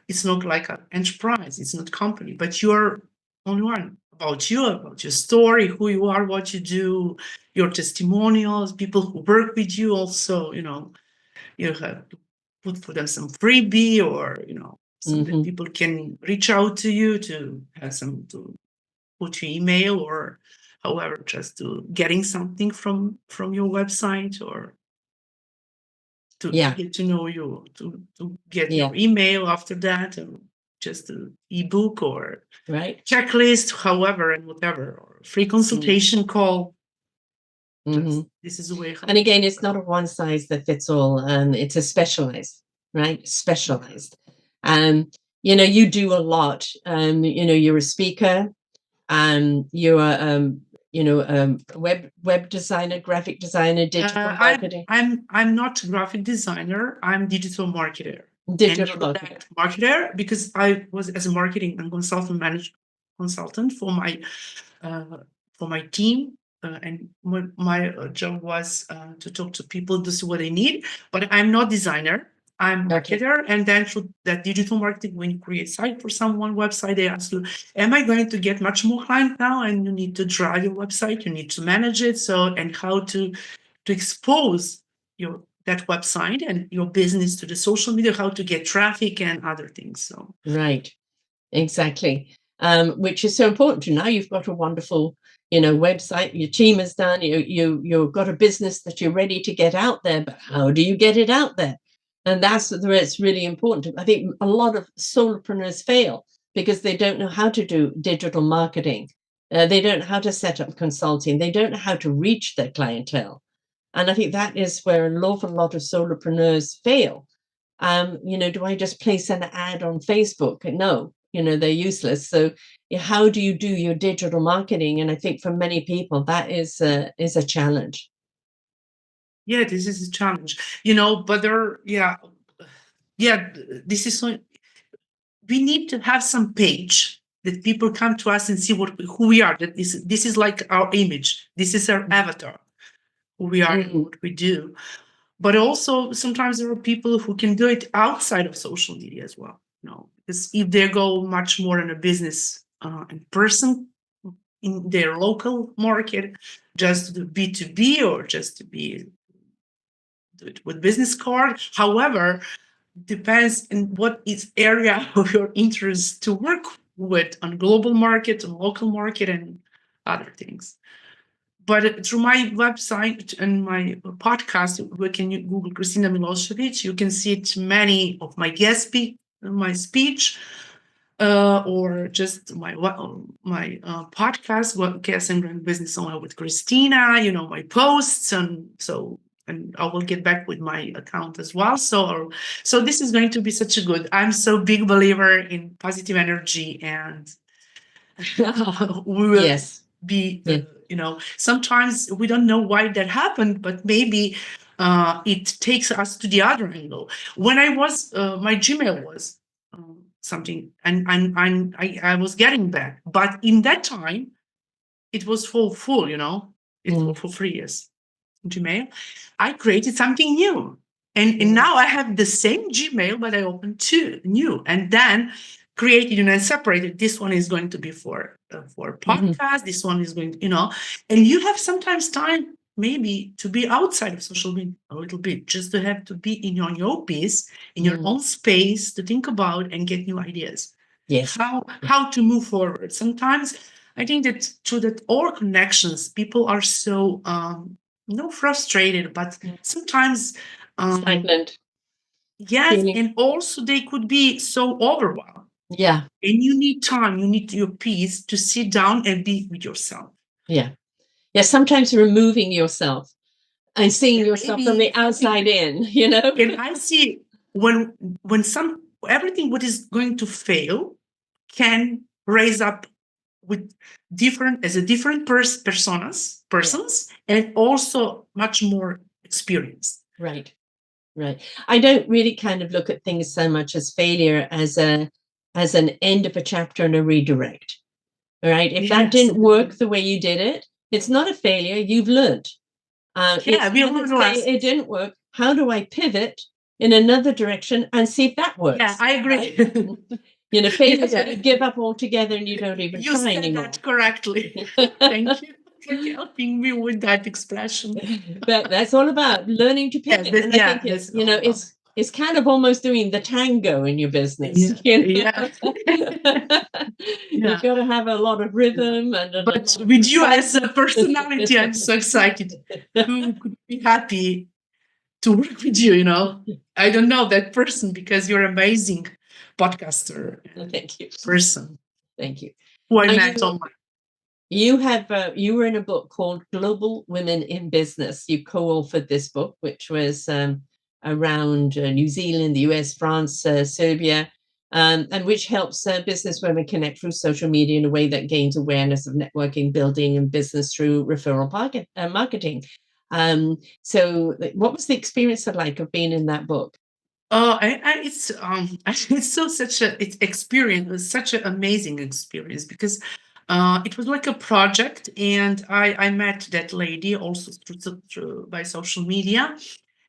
it's not like an enterprise, it's not a company, but you're only one. About you, about your story, who you are, what you do, your testimonials, people who work with you also, you have to put for them some freebie or, so that people can reach out to you to put your email or however, just to getting something from your website or to get to know you, to get your email after that, and just an ebook or checklist, however and whatever, or free consultation call. This is the way. And again, it's not a one size that fits all. It's a specialized, right? Specialized. You do a lot. You're a speaker. You're a web designer, graphic designer, digital marketing. I'm not a graphic designer. I'm digital marketer. Digital and marketing. marketer, because I was as a marketing and consultant for my team. And my job was to talk to people to see what they need. But I'm not designer. I'm Okay. marketer, and then through that digital marketing, when you create site for someone, website, they ask you, "Am I going to get much more client now?" And you need to drive your website, you need to manage it, and how to expose your that website and your business to the social media, how to get traffic and other things. So Right. Exactly. Which is so important to now. You've got a wonderful, website. Your team has done. You've got a business that you're ready to get out there. But how do you get it out there? And that's where it's really important. I think a lot of solopreneurs fail because they don't know how to do digital marketing. They don't know how to set up consulting. They don't know how to reach their clientele. And I think that is where an awful lot of solopreneurs fail. Do I just place an ad on Facebook? No, they're useless. So how do you do your digital marketing? And I think for many people that is a challenge. yeah, this is a challenge, but this is so. We need to have some page that people come to us and see who we are. That this is like our image. This is our avatar, who we are and what we do. But also sometimes there are people who can do it outside of social media as well. Because if they go much more in a business in person in their local market, just to do B2B or just to do it with business card. However, depends in what is area of your interest to work with on global market, on local market, and other things. But through my website and my podcast, when you Google Kristina Milosevic, you can see it many of my my speech, or just my podcast, KSM Business Owner with Kristina. My posts, and I will get back with my account as well. So this is going to be such a good. I'm so big believer in positive energy, and we will Yes. be. Sometimes we don't know why that happened, but maybe it takes us to the other angle. When I was, my Gmail was something, and I was getting back, but in that time it was full. It was for 3 years. Gmail, I created something new. And now I have the same Gmail, but I opened two new, and then created and separated. This one is going to be for podcast. This one is going, and you have sometimes time maybe to be outside of social media a little bit, just to have to be in your piece, in your own space to think about and get new ideas. Yes. How to move forward. Sometimes I think that through that all connections, people are so no frustrated, but sometimes Stagnant. yes, Feeling. and also they could be so overwhelmed. Yeah. And you need time, you need your peace to sit down and be with yourself. Yeah. Sometimes removing yourself and seeing yourself from the outside in, And I see when everything what is going to fail can raise up with different persons, and also much more experienced. Right. I don't really kind of look at things so much as failure as an end of a chapter and a redirect. All right. If that didn't work the way you did it, it's not a failure. You've learned. It didn't work. How do I pivot in another direction and see if that works? Yeah, I agree. Right? Failure is when you give up altogether and you don't even try anymore. You said that correctly. Thank you for helping me with that expression. But that's all about learning to pivot. And I think it's kind of almost doing the tango in your business. Yeah. You've got to have a lot of rhythm. But with you as a personality, I'm so excited. Who could be happy to work with you? I don't know that person, because you're amazing podcaster. Thank you. Person. Thank you. Who I met online. You were in a book called Global Women in Business. You co-authored this book, which was around New Zealand, the US, France, Serbia, and which helps business women connect through social media in a way that gains awareness of networking, building, and business through referral marketing. So what was the experience like of being in that book? It's it's so such a it's experience. It was such an amazing experience because it was like a project, and I met that lady also through by social media,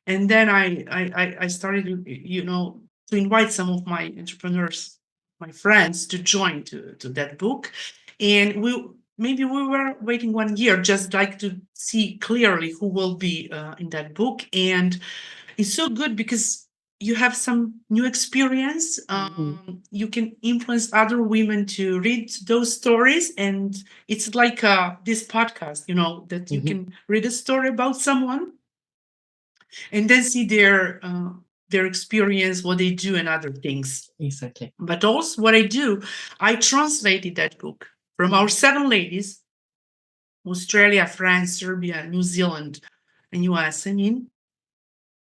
and then I started to invite some of my entrepreneurs, my friends, to join to that book, and we were waiting 1 year just like to see clearly who will be in that book, and it's so good because you have some new experience. You can influence other women to read those stories, and it's like this podcast, that you can read a story about someone and then see their experience, what they do, and other things. Exactly. But also, what I do, I translated that book from our 7 ladies: Australia, France, Serbia, New Zealand, and US. I mean,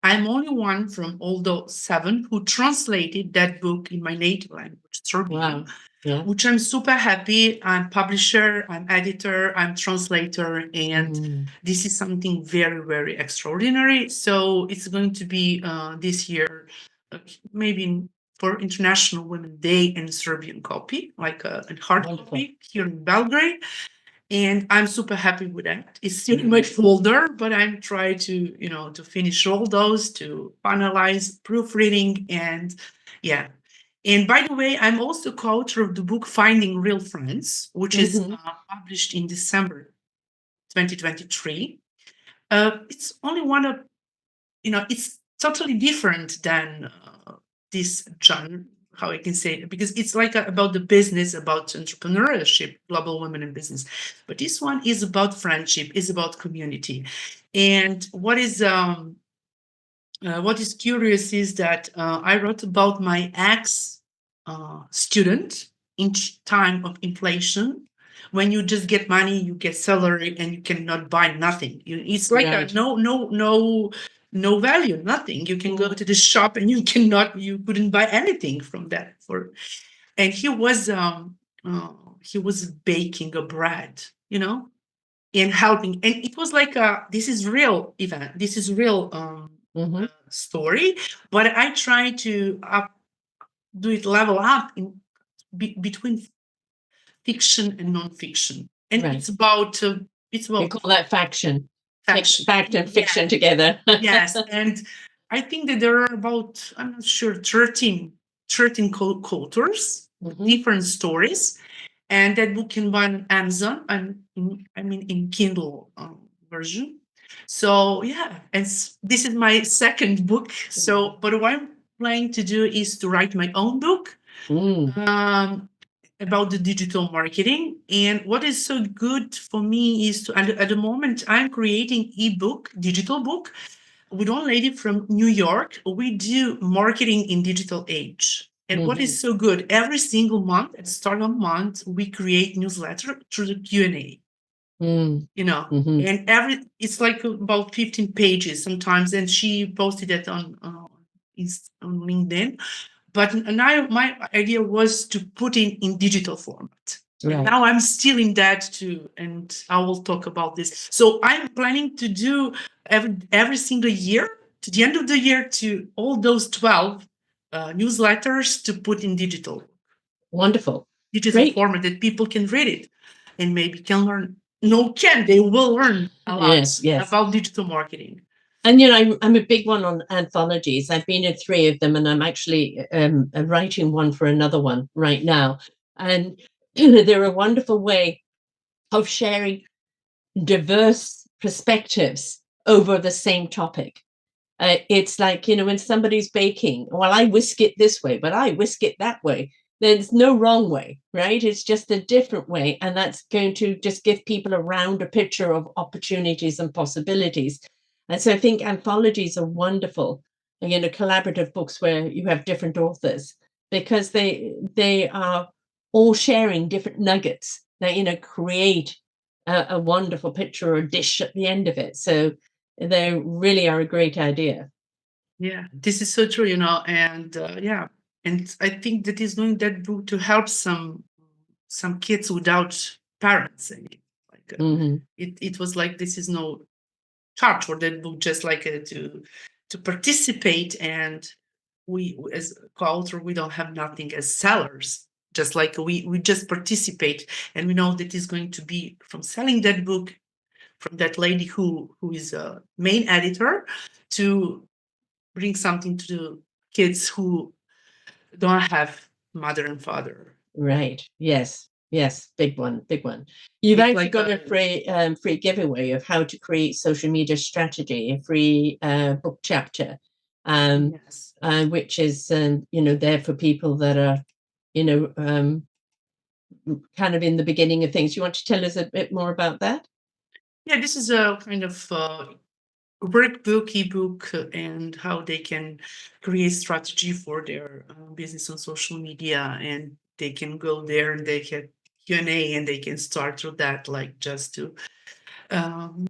I'm only one from all those 7 who translated that book in my native language, Serbian. Wow. Yeah. Which I'm super happy. I'm publisher, I'm editor, I'm translator, and this is something very, very extraordinary. So it's going to be this year, maybe for International Women Day, in Serbian copy, like a hard copy here in Belgrade. And I'm super happy with that. It's still in my folder, but I'm trying to finish all those, to finalize proofreading, and yeah. And by the way, I'm also co-author of the book Finding Real Friends, which is published in December 2023. It's only one of, it's totally different than this genre, how I can say it, because it's like about the business, about entrepreneurship, global women in business. But this one is about friendship, is about community. And what is curious is that I wrote about my ex student in time of inflation. When you just get money, you get salary, and you cannot buy nothing. It's like a no value, nothing. You can go to the shop and you couldn't buy anything from that. And he was baking a bread, and helping. And it was like this is real event. This is real story. But I try to do it level up in between fiction and non-fiction. And Right. it's about We call that faction. Fact and fiction together. Yes. And I think that there are about, I'm not sure, 13 co-authors, different stories. And that book can buy on Amazon, and in Kindle version. So yeah, and this is my second book. So, but what I'm planning to do is to write my own book about the digital marketing. And what is so good for me is at the moment I'm creating digital book with one lady from New York. We do marketing in digital age. And what is so good, every single month, at the start of the month, we create newsletter through the Q&A. And it's like about 15 pages sometimes, and she posted it on LinkedIn. But now my idea was to put it in digital format. Right. And now I'm still in that too, and I will talk about this. So I'm planning to do every single year, to the end of the year, to all those 12 newsletters to put in digital. Wonderful. Digital Great. format that people can read it and maybe can learn. They will learn a lot about digital marketing. And I'm a big one on anthologies. I've been in 3 of them, and I'm actually writing one for another one right now. And they're a wonderful way of sharing diverse perspectives over the same topic. It's like, when somebody's baking, well, I whisk it this way, but I whisk it that way. There's no wrong way, right? It's just a different way. And that's going to just give people a rounder picture of opportunities and possibilities. And so I think anthologies are wonderful, collaborative books where you have different authors, because they are all sharing different nuggets that, create a wonderful picture or dish at the end of it. So they really are a great idea. Yeah, this is so true, and yeah, and I think that is doing that book to help some kids without parents. It was like, this is no charge for that book, just like to participate and we as co-author, we don't have nothing as sellers. Just like we just participate, and we know that is going to be from selling that book from that lady who is a main editor to bring something to the kids who don't have mother and father. Right. Yes. Yes. Big one. Big one. You've It's actually like got a free giveaway of how to create social media strategy, a free book chapter, yes. which is there for people that are kind of in the beginning of things. You want to tell us a bit more about that? Yeah, this is a kind of workbook, ebook, and how they can create strategy for their business on social media, and they can go there and they can Q&A, and they can start through that, like just um,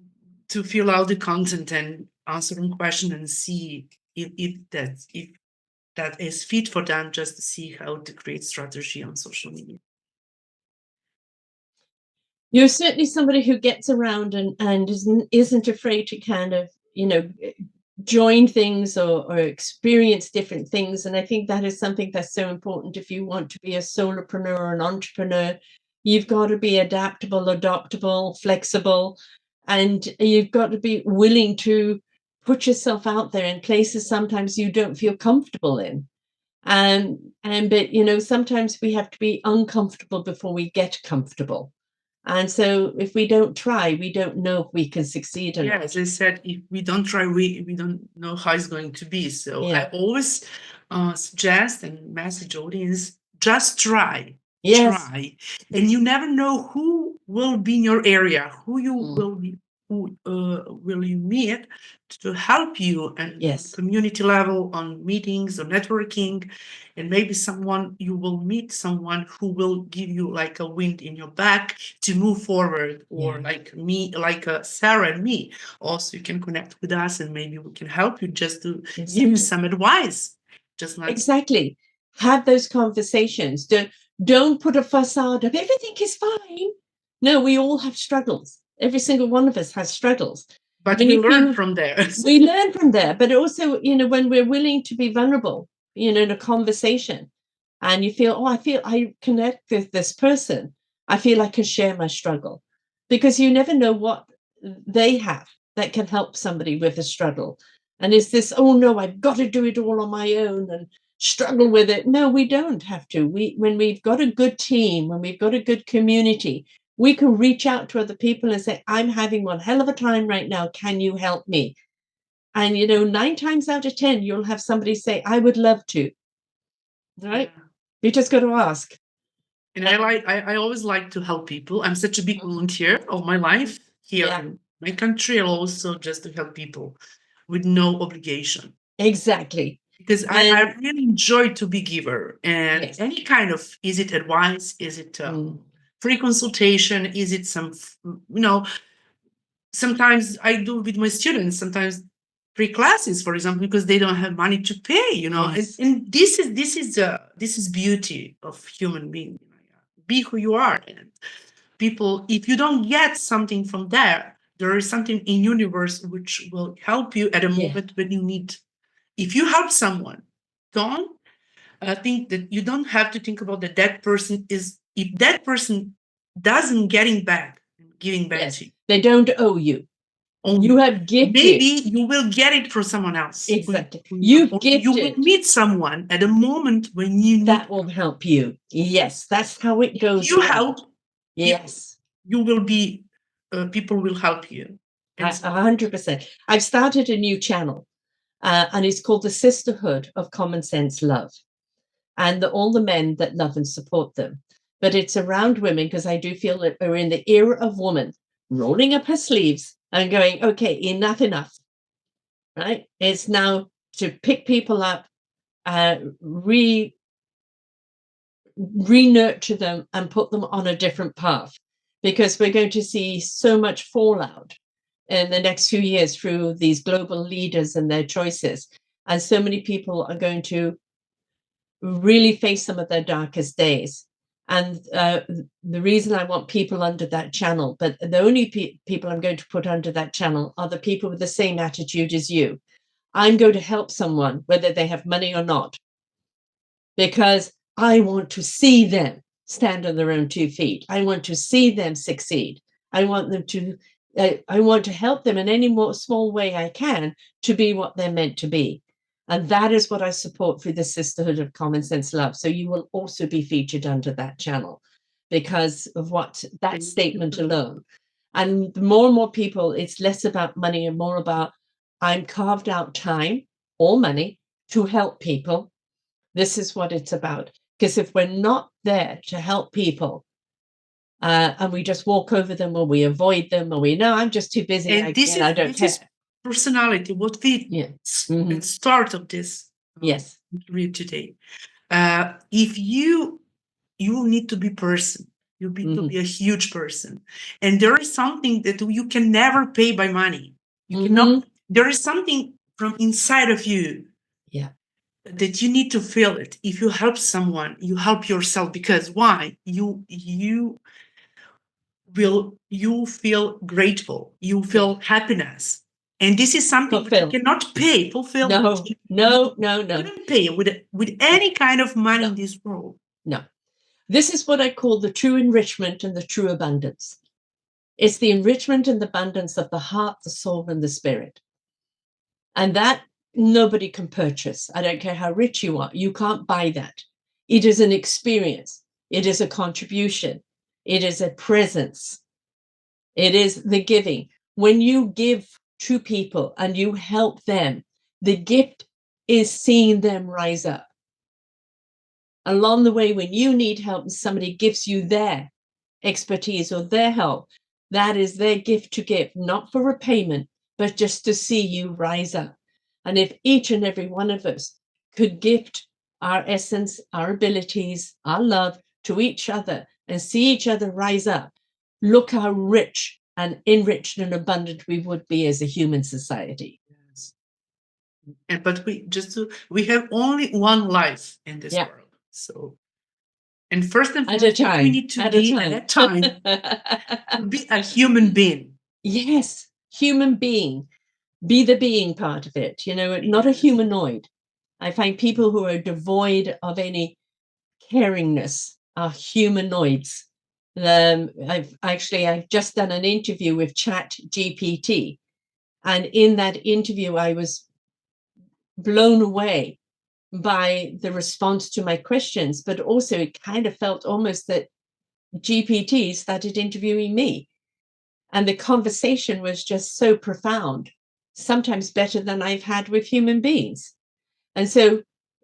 to fill out the content and answer one question and see if that is fit for them, just to see how to create strategy on social media. You're certainly somebody who gets around and isn't afraid to kind of join things or experience different things. And I think that is something that's so important. If you want to be a solopreneur or an entrepreneur, you've got to be adaptable, adoptable, flexible, and you've got to be willing to put yourself out there in places sometimes you don't feel comfortable in. But sometimes we have to be uncomfortable before we get comfortable. And so if we don't try, we don't know if we can succeed or Yeah, not. as I said, if we don't try, we don't know how it's going to be. So I always suggest and message audience, just try. Yes. Try. And you never know who will be in your area, who you will be, who will you meet to help you, and Yes. community level on meetings or networking. And maybe you will meet someone who will give you like a wind in your back to move forward, or like me, like Sarah and me. Also, you can connect with us, and maybe we can help you just to give you some advice. Just like Exactly. Have those conversations. Don't put a facade of everything is fine. No, we all have struggles. Every single one of us has struggles. But we learn from there. We learn from there. But also, when we're willing to be vulnerable, in a conversation, and you feel, I connect with this person, I feel I can share my struggle, because you never know what they have that can help somebody with a struggle. And is this, oh no, I've got to do it all on my own and struggle with it? No, we don't have to. When we've got a good team, when we've got a good community, we can reach out to other people and say, I'm having one hell of a time right now. Can you help me? And 9 times out of 10, you'll have somebody say, I would love to. Right? Yeah. You just got to ask. And I always like to help people. I'm such a big volunteer all my life here in my country, and also just to help people with no obligation. Exactly. Because I really enjoy to be giver, and any kind of, is it advice, is it free consultation, is it some, sometimes I do with my students, sometimes free classes, for example, because they don't have money to pay, and this is beauty of human being. Be who you are, and people, if you don't get something from there is something in universe which will help you at a moment when you need. If you help someone, don't think that you don't have to think about that person is, if that person doesn't giving back to you. They don't owe you. You have gifted. Maybe you will get it from someone else. Exactly. You've gifted. You will meet someone at a moment when you need. That will help you. Yes, that's how it goes. You help. Yes. You will be, people will help you. 100%. I've started a new channel, and it's called the Sisterhood of Common Sense Love. And all the men that love and support them. But it's around women, because I do feel that we're in the era of woman rolling up her sleeves and going, okay, enough, right? It's now to pick people up, re-nurture them and put them on a different path, because we're going to see so much fallout in the next few years through these global leaders and their choices. And so many people are going to really face some of their darkest days. And the reason I want people under that channel, but the only people I'm going to put under that channel are the people with the same attitude as you. I'm going to help someone, whether they have money or not, because I want to see them stand on their own 2 feet. I want to see them succeed. I want them to, I want to help them in any more small way I can to be what they're meant to be. And that is what I support through the Sisterhood of Common Sense Love. So you will also be featured under that channel because of what that statement alone. And more and more people, it's less about money and more about I'm carved out time or money to help people. This is what it's about. Because if we're not there to help people, and we just walk over them or we avoid them or we know I'm just too busy, And I don't care. Is personality, what we start of this Yes. read today. If you need to be person, you need to be a huge person, and there is something that you can never pay by money. You cannot. There is something from inside of you. Yeah. That you need to feel it. If you help someone, you help yourself, because why? You feel grateful, you feel happiness, and this is something that you cannot pay. Fulfill. No. You couldn't pay with any kind of money in this world. No. This is what I call the true enrichment and the true abundance. It's the enrichment and the abundance of the heart, the soul, and the spirit. And that nobody can purchase. I don't care how rich you are. You can't buy that. It is an experience. It is a contribution. It is a presence. It is the giving. When you give to people and you help them, the gift is seeing them rise up. Along the way, when you need help and somebody gives you their expertise or their help, that is their gift to give, not for repayment, but just to see you rise up. And if each and every one of us could gift our essence, our abilities, our love to each other and see each other rise up, look how rich and enriched and abundant we would be as a human society. Yes. But we have only one life in this world. So, and first and foremost, we need to be at a time to be a human being. Yes, human being. Be the being part of it, not a humanoid. I find people who are devoid of any caringness are humanoids. I've just done an interview with Chat GPT, and in that interview, I was blown away by the response to my questions, but also it kind of felt almost that GPT started interviewing me. And the conversation was just so profound, sometimes better than I've had with human beings. And so,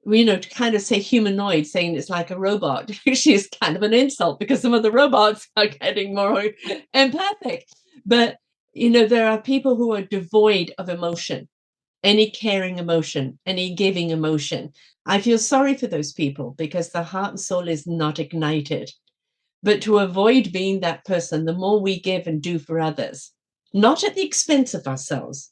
to kind of say humanoid, saying it's like a robot, which is kind of an insult because some of the robots are getting more empathic. But, there are people who are devoid of emotion, any caring emotion, any giving emotion. I feel sorry for those people because the heart and soul is not ignited. But to avoid being that person, the more we give and do for others, not at the expense of ourselves,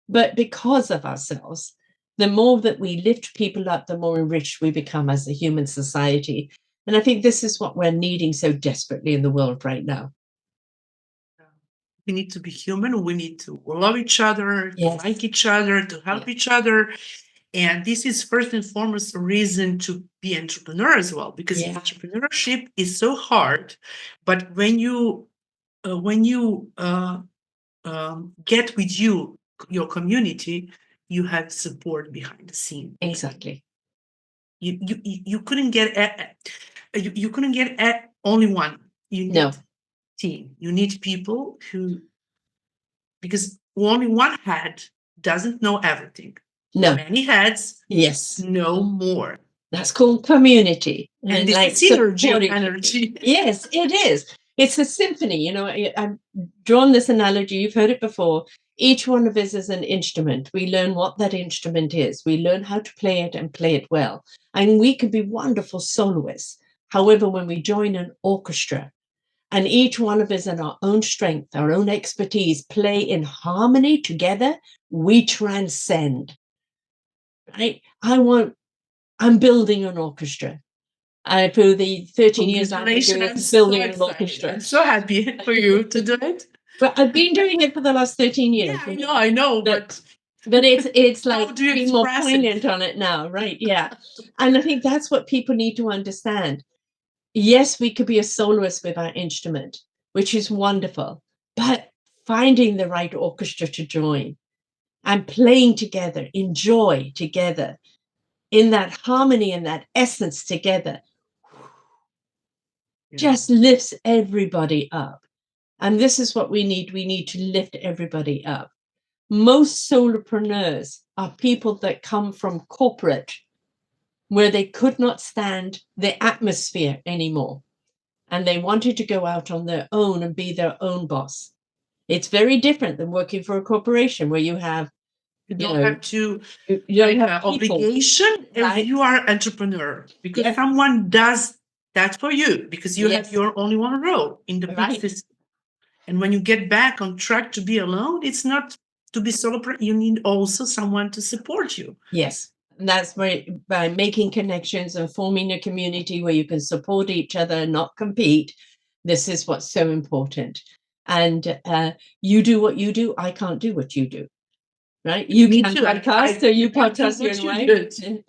but because of ourselves, the more that we lift people up, the more enriched we become as a human society. And I think this is what we're needing so desperately in the world right now. We need to be human. We need to love each other, to like each other, to help each other. And this is first and foremost a reason to be entrepreneur as well, because entrepreneurship is so hard. But when you get with your community, you have support behind the scene. Exactly. You couldn't get you couldn't get only one. You need team. You need people because only one head doesn't know everything. No. Many heads know more. That's called community. And this is synergy of energy. Yes, it is. It's a symphony. I've drawn this analogy. You've heard it before. Each one of us is an instrument. We learn what that instrument is. We learn how to play it and play it well. And we can be wonderful soloists. However, when we join an orchestra, and each one of us in our own strength, our own expertise, play in harmony together, we transcend. Right? I'm building an orchestra. For the 13 years I've been doing it, building an orchestra. I'm so happy for you to do it. But I've been doing it for the last 13 years. Yeah, I know. But But it's How like do you being more express poignant it? on it now, right? Yeah. And I think that's what people need to understand. Yes, we could be a soloist with our instrument, which is wonderful, but finding the right orchestra to join and playing together, enjoy together in that harmony and that essence together Yeah. just lifts everybody up. And this is what we need. We need to lift everybody up. Most solopreneurs are people that come from corporate where they could not stand the atmosphere anymore. And they wanted to go out on their own and be their own boss. It's very different than working for a corporation where you have, You you don't know, have to you don't like have people, obligation if right? you are entrepreneur because Yes, someone does that for you because you have yes, your only one role in the big right. system. And when you get back on track to be alone, it's not to be solopreneur. You need also someone to support you. Yes. And that's by making connections and forming a community where you can support each other and not compete. This is what's so important. And you do what you do. I can't do what you do. Right? You Me can too. podcast, so you cannot do podcast your what own you way. did.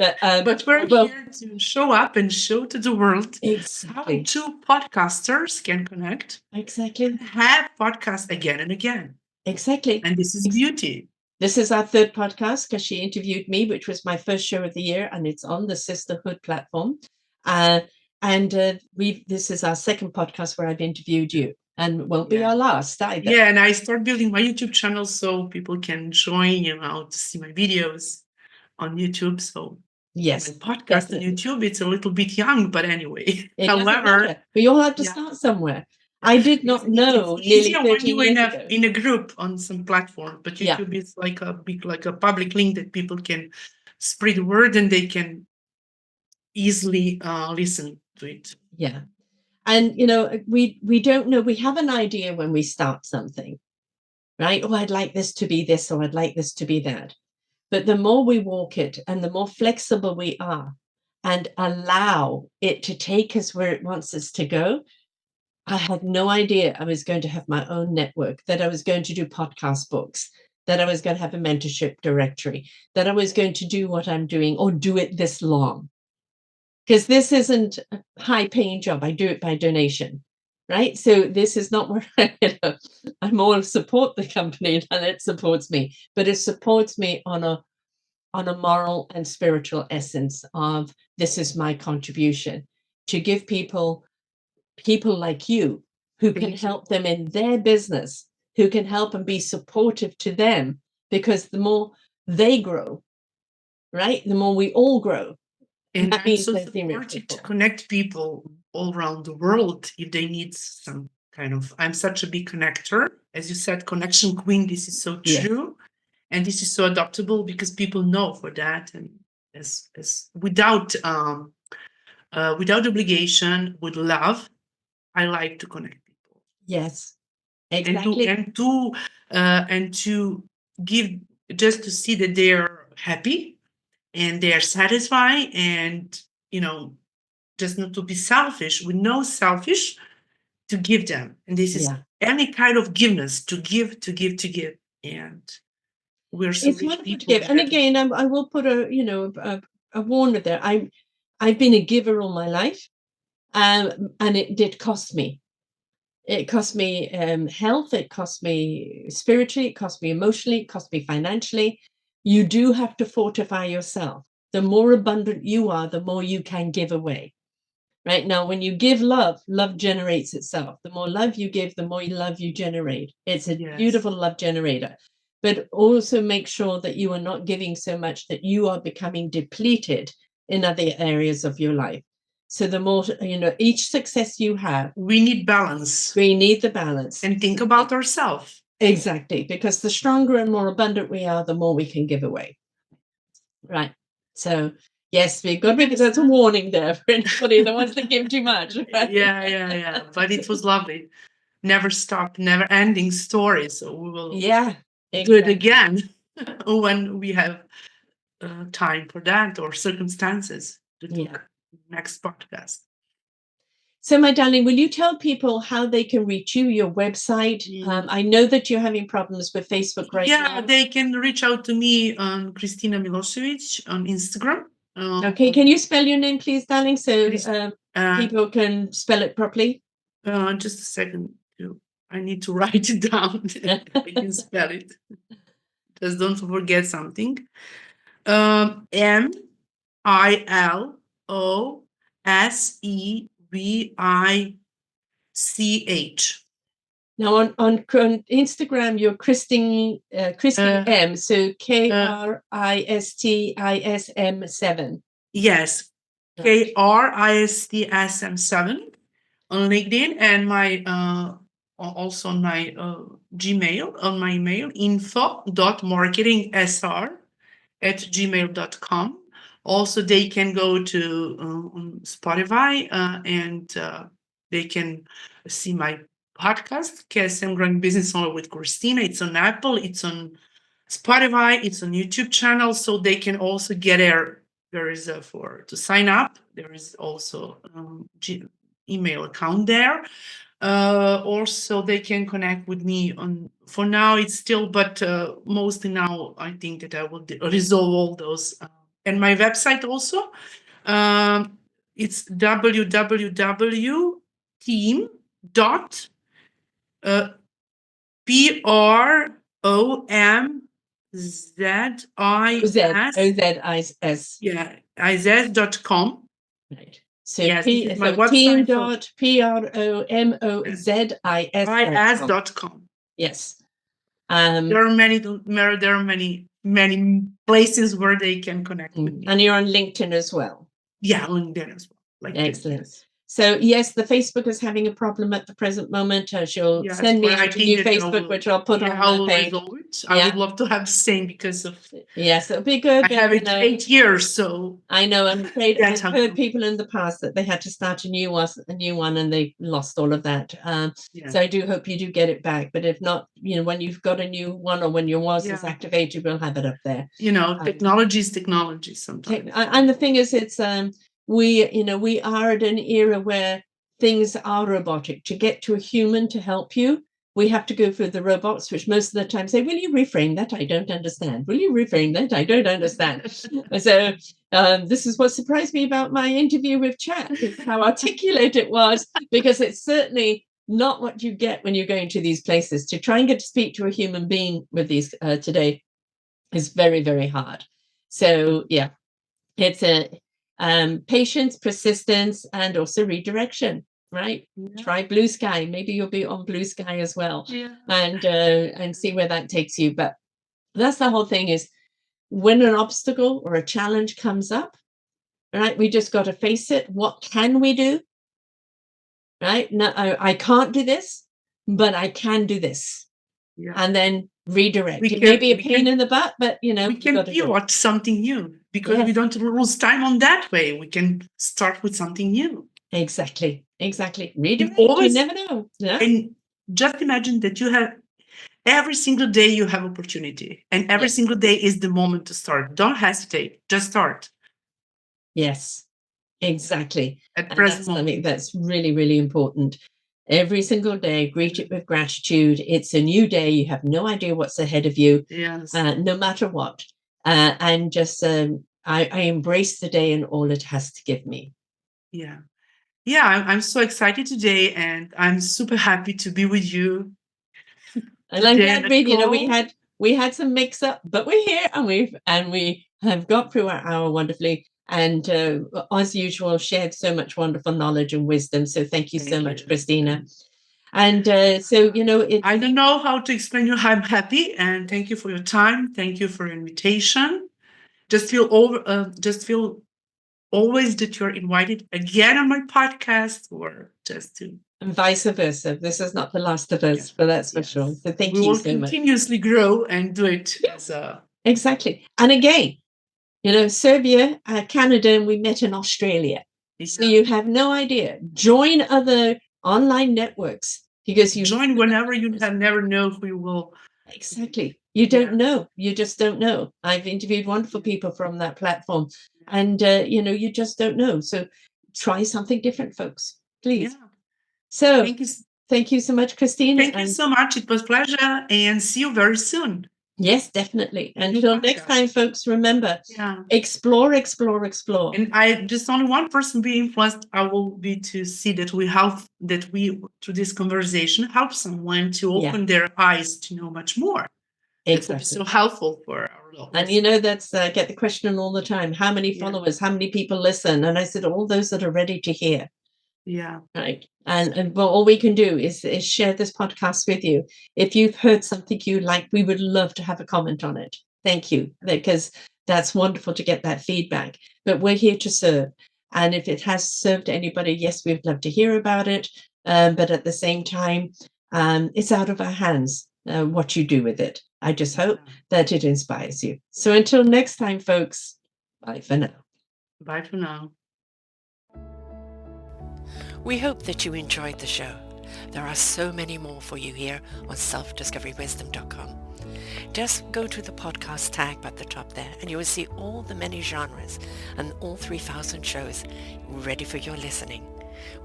But we're well, here to show up and show to the world how exactly, two podcasters can connect exactly, and have podcasts again and again. exactly. And this is beauty. This is our third podcast because she interviewed me, which was my first show of the year, and it's on the Sisterhood platform. And this is our second podcast where I've interviewed you, and won't be our last either. Yeah, and I start building my YouTube channel so people can join, to see my videos on YouTube. So Yes, my podcast definitely. on YouTube, it's a little bit young, but anyway. It doesn't However, matter. We all have to yeah. start somewhere. I did not know it's nearly easier when 13 you're years ago. in a group on some platform, but Yeah. YouTube is like a public link that people can spread the word and they can easily listen to it. Yeah. And we don't know. We have an idea when we start something, right? Oh, I'd like this to be this, or I'd like this to be that. But the more we walk it and the more flexible we are and allow it to take us where it wants us to go, I had no idea I was going to have my own network, that I was going to do podcast books, that I was going to have a mentorship directory, that I was going to do what I'm doing or do it this long. Because this isn't a high paying job. I do it by donation, right? So this is not where I more support the company than it supports me, but it supports me on a moral and spiritual essence of this is my contribution to give people like you who can help them in their business, who can help and be supportive to them, because the more they grow, right, the more we all grow. And that I'm means so there's the supportive to reciprocal. connect people all around the world if they need some kind of. I'm such a big connector, as you said, connection queen. This is so Yes. true, and this is so adoptable because people know for that, and as without obligation, with love, I like to connect people. Yes, and exactly. to give, just to see that they're happy and they are satisfied, and just not to be selfish with no selfish, to give them. And this is Yeah. any kind of giveness, to give, to give, to give. And we're so It's rich wonderful to people give. And that again, I will put a warner there. I've been a giver all my life, and it did cost me. It cost me health. It cost me spiritually. It cost me emotionally. It cost me financially. You do have to fortify yourself. The more abundant you are, the more you can give away. Right now, when you give love, love generates itself. The more love you give, the more love you generate. It's a Yes. beautiful love generator. But also make sure that you are not giving so much that you are becoming depleted in other areas of your life. So the more, each success you have, we need balance we need the balance. and think about ourselves. Exactly, because the stronger and more abundant we are, the more we can give away. Right. So yes, we've got because that's a warning there for anybody that wants to give too much. Right? Yeah. But it was lovely. Never stop, never ending story. So we will do it again when we have time for that or circumstances to do next podcast. So, my darling, will you tell people how they can reach you, your website? I know that you're having problems with Facebook right now. Yeah, they can reach out to me on Kristina Milosevic on Instagram. Okay, can you spell your name, please, darling, so Uh, people can spell it properly? Just a second. I need to write it down. I can spell it. Just don't forget something. Milosevich. Now on Instagram, you're Kristin M. So KRISTISM7. Yes, KRISTSM7 on LinkedIn, and my also on my Gmail, on my email, info.marketingsr@gmail.com. Also, they can go to on Spotify and they can see my podcast, KSM Growing Business Owner with Kristina. It's on Apple, it's on Spotify, it's on YouTube channel, so they can also get there. There is to sign up. There is also email account there. Also, they can connect with me on. For now, it's still, but mostly now, I think that I will resolve all those. And my website also, it's PROMZIS. Yeah, IZ.com. Right. So Yes, this is my team website. dot PROMOZIS.com. Yes. There There are many places where they can connect with me. And you're on LinkedIn as well. Yeah, LinkedIn as well. Like excellent. Yes. So yes, the Facebook is having a problem at the present moment. She'll send me out a new Facebook, which I'll put on my page. I would love to have the same because of yes, it'll be good. I have it 8 years, so I know. I'm afraid I've heard people in the past that they had to start a new one, and they lost all of that. So I do hope you do get it back. But if not, when you've got a new one, or when yours is activated, we'll have it up there. Technology is technology sometimes. And the thing is, it's we are at an era where things are robotic. To get to a human to help you, we have to go through the robots, which most of the time say, will you reframe that? I don't understand. Will you reframe that? I don't understand. So this is what surprised me about my interview with Chat, how articulate it was, because it's certainly not what you get when you're going to these places. To try and get to speak to a human being with these today is very, very hard. So yeah, it's a patience, persistence, and also redirection, right? Try Blue Sky. Maybe you'll be on Blue Sky as well, and see where that takes you. But that's the whole thing, is when an obstacle or a challenge comes up, right, we just got to face it. What can we do? Right? No, I can't do this, but I can do this. And then redirect. It may be a pain in the butt, but we can pivot something new, because we don't lose time on that way. We can start with something new. Exactly. Redirect. You never know. Yeah? And just imagine that you have every single day you have opportunity, and every single day is the moment to start. Don't hesitate. Just start. Yes, exactly. At present moment. I mean, that's really, really important. Every single day, greet it with gratitude. It's a new day. You have no idea what's ahead of you, no matter what. And just, I embrace the day and all it has to give me. I'm so excited today, and I'm super happy to be with you. And I'm glad, we had some mix up, but we're here, and we have got through our hour wonderfully. And as usual, shared so much wonderful knowledge and wisdom. So thank you so much, Kristina. And so, I don't know how to explain you how I'm happy, and thank you for your time. Thank you for your invitation. Just feel always that you're invited again on my podcast, or just to. And vice versa. This is not the last of us, but that's for sure. So thank you so much. We will continuously grow and do it as a. Exactly. And again, Serbia, Canada, and we met in Australia. So you have no idea. Join other online networks, because you join whenever you have never know who you will. Exactly. You don't know. You just don't know. I've interviewed wonderful people from that platform, and you just don't know. So try something different, folks. please. Yeah. So Thank you. thank you so much, Kristina. Thank you so much. It was a pleasure, and see you very soon. Yes, definitely. Until next time, folks, remember, explore. And I just only one person be influenced. I will be to see that we through this conversation help someone to open their eyes to know much more. It will be so helpful for our listeners. And you know, that's I get the question all the time: how many followers? How many people listen? And I said, all those that are ready to hear. Yeah. Right. And well, all we can do is share this podcast with you. If you've heard something you like, we would love to have a comment on it. Thank you, because that's wonderful to get that feedback. But we're here to serve. And if it has served anybody, yes, we'd love to hear about it. But at the same time, it's out of our hands what you do with it. I just hope that it inspires you. So until next time, folks, bye for now. Bye for now. We hope that you enjoyed the show. There are so many more for you here on selfdiscoverywisdom.com. Just go to the podcast tag at the top there and you will see all the many genres and all 3,000 shows ready for your listening.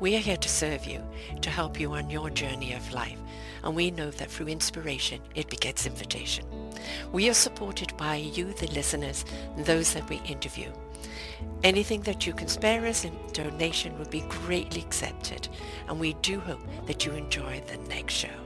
We are here to serve you, to help you on your journey of life, and we know that through inspiration it begets invitation. We are supported by you, the listeners, and those that we interview. Anything that you can spare us in donation would be greatly accepted, and we do hope that you enjoy the next show.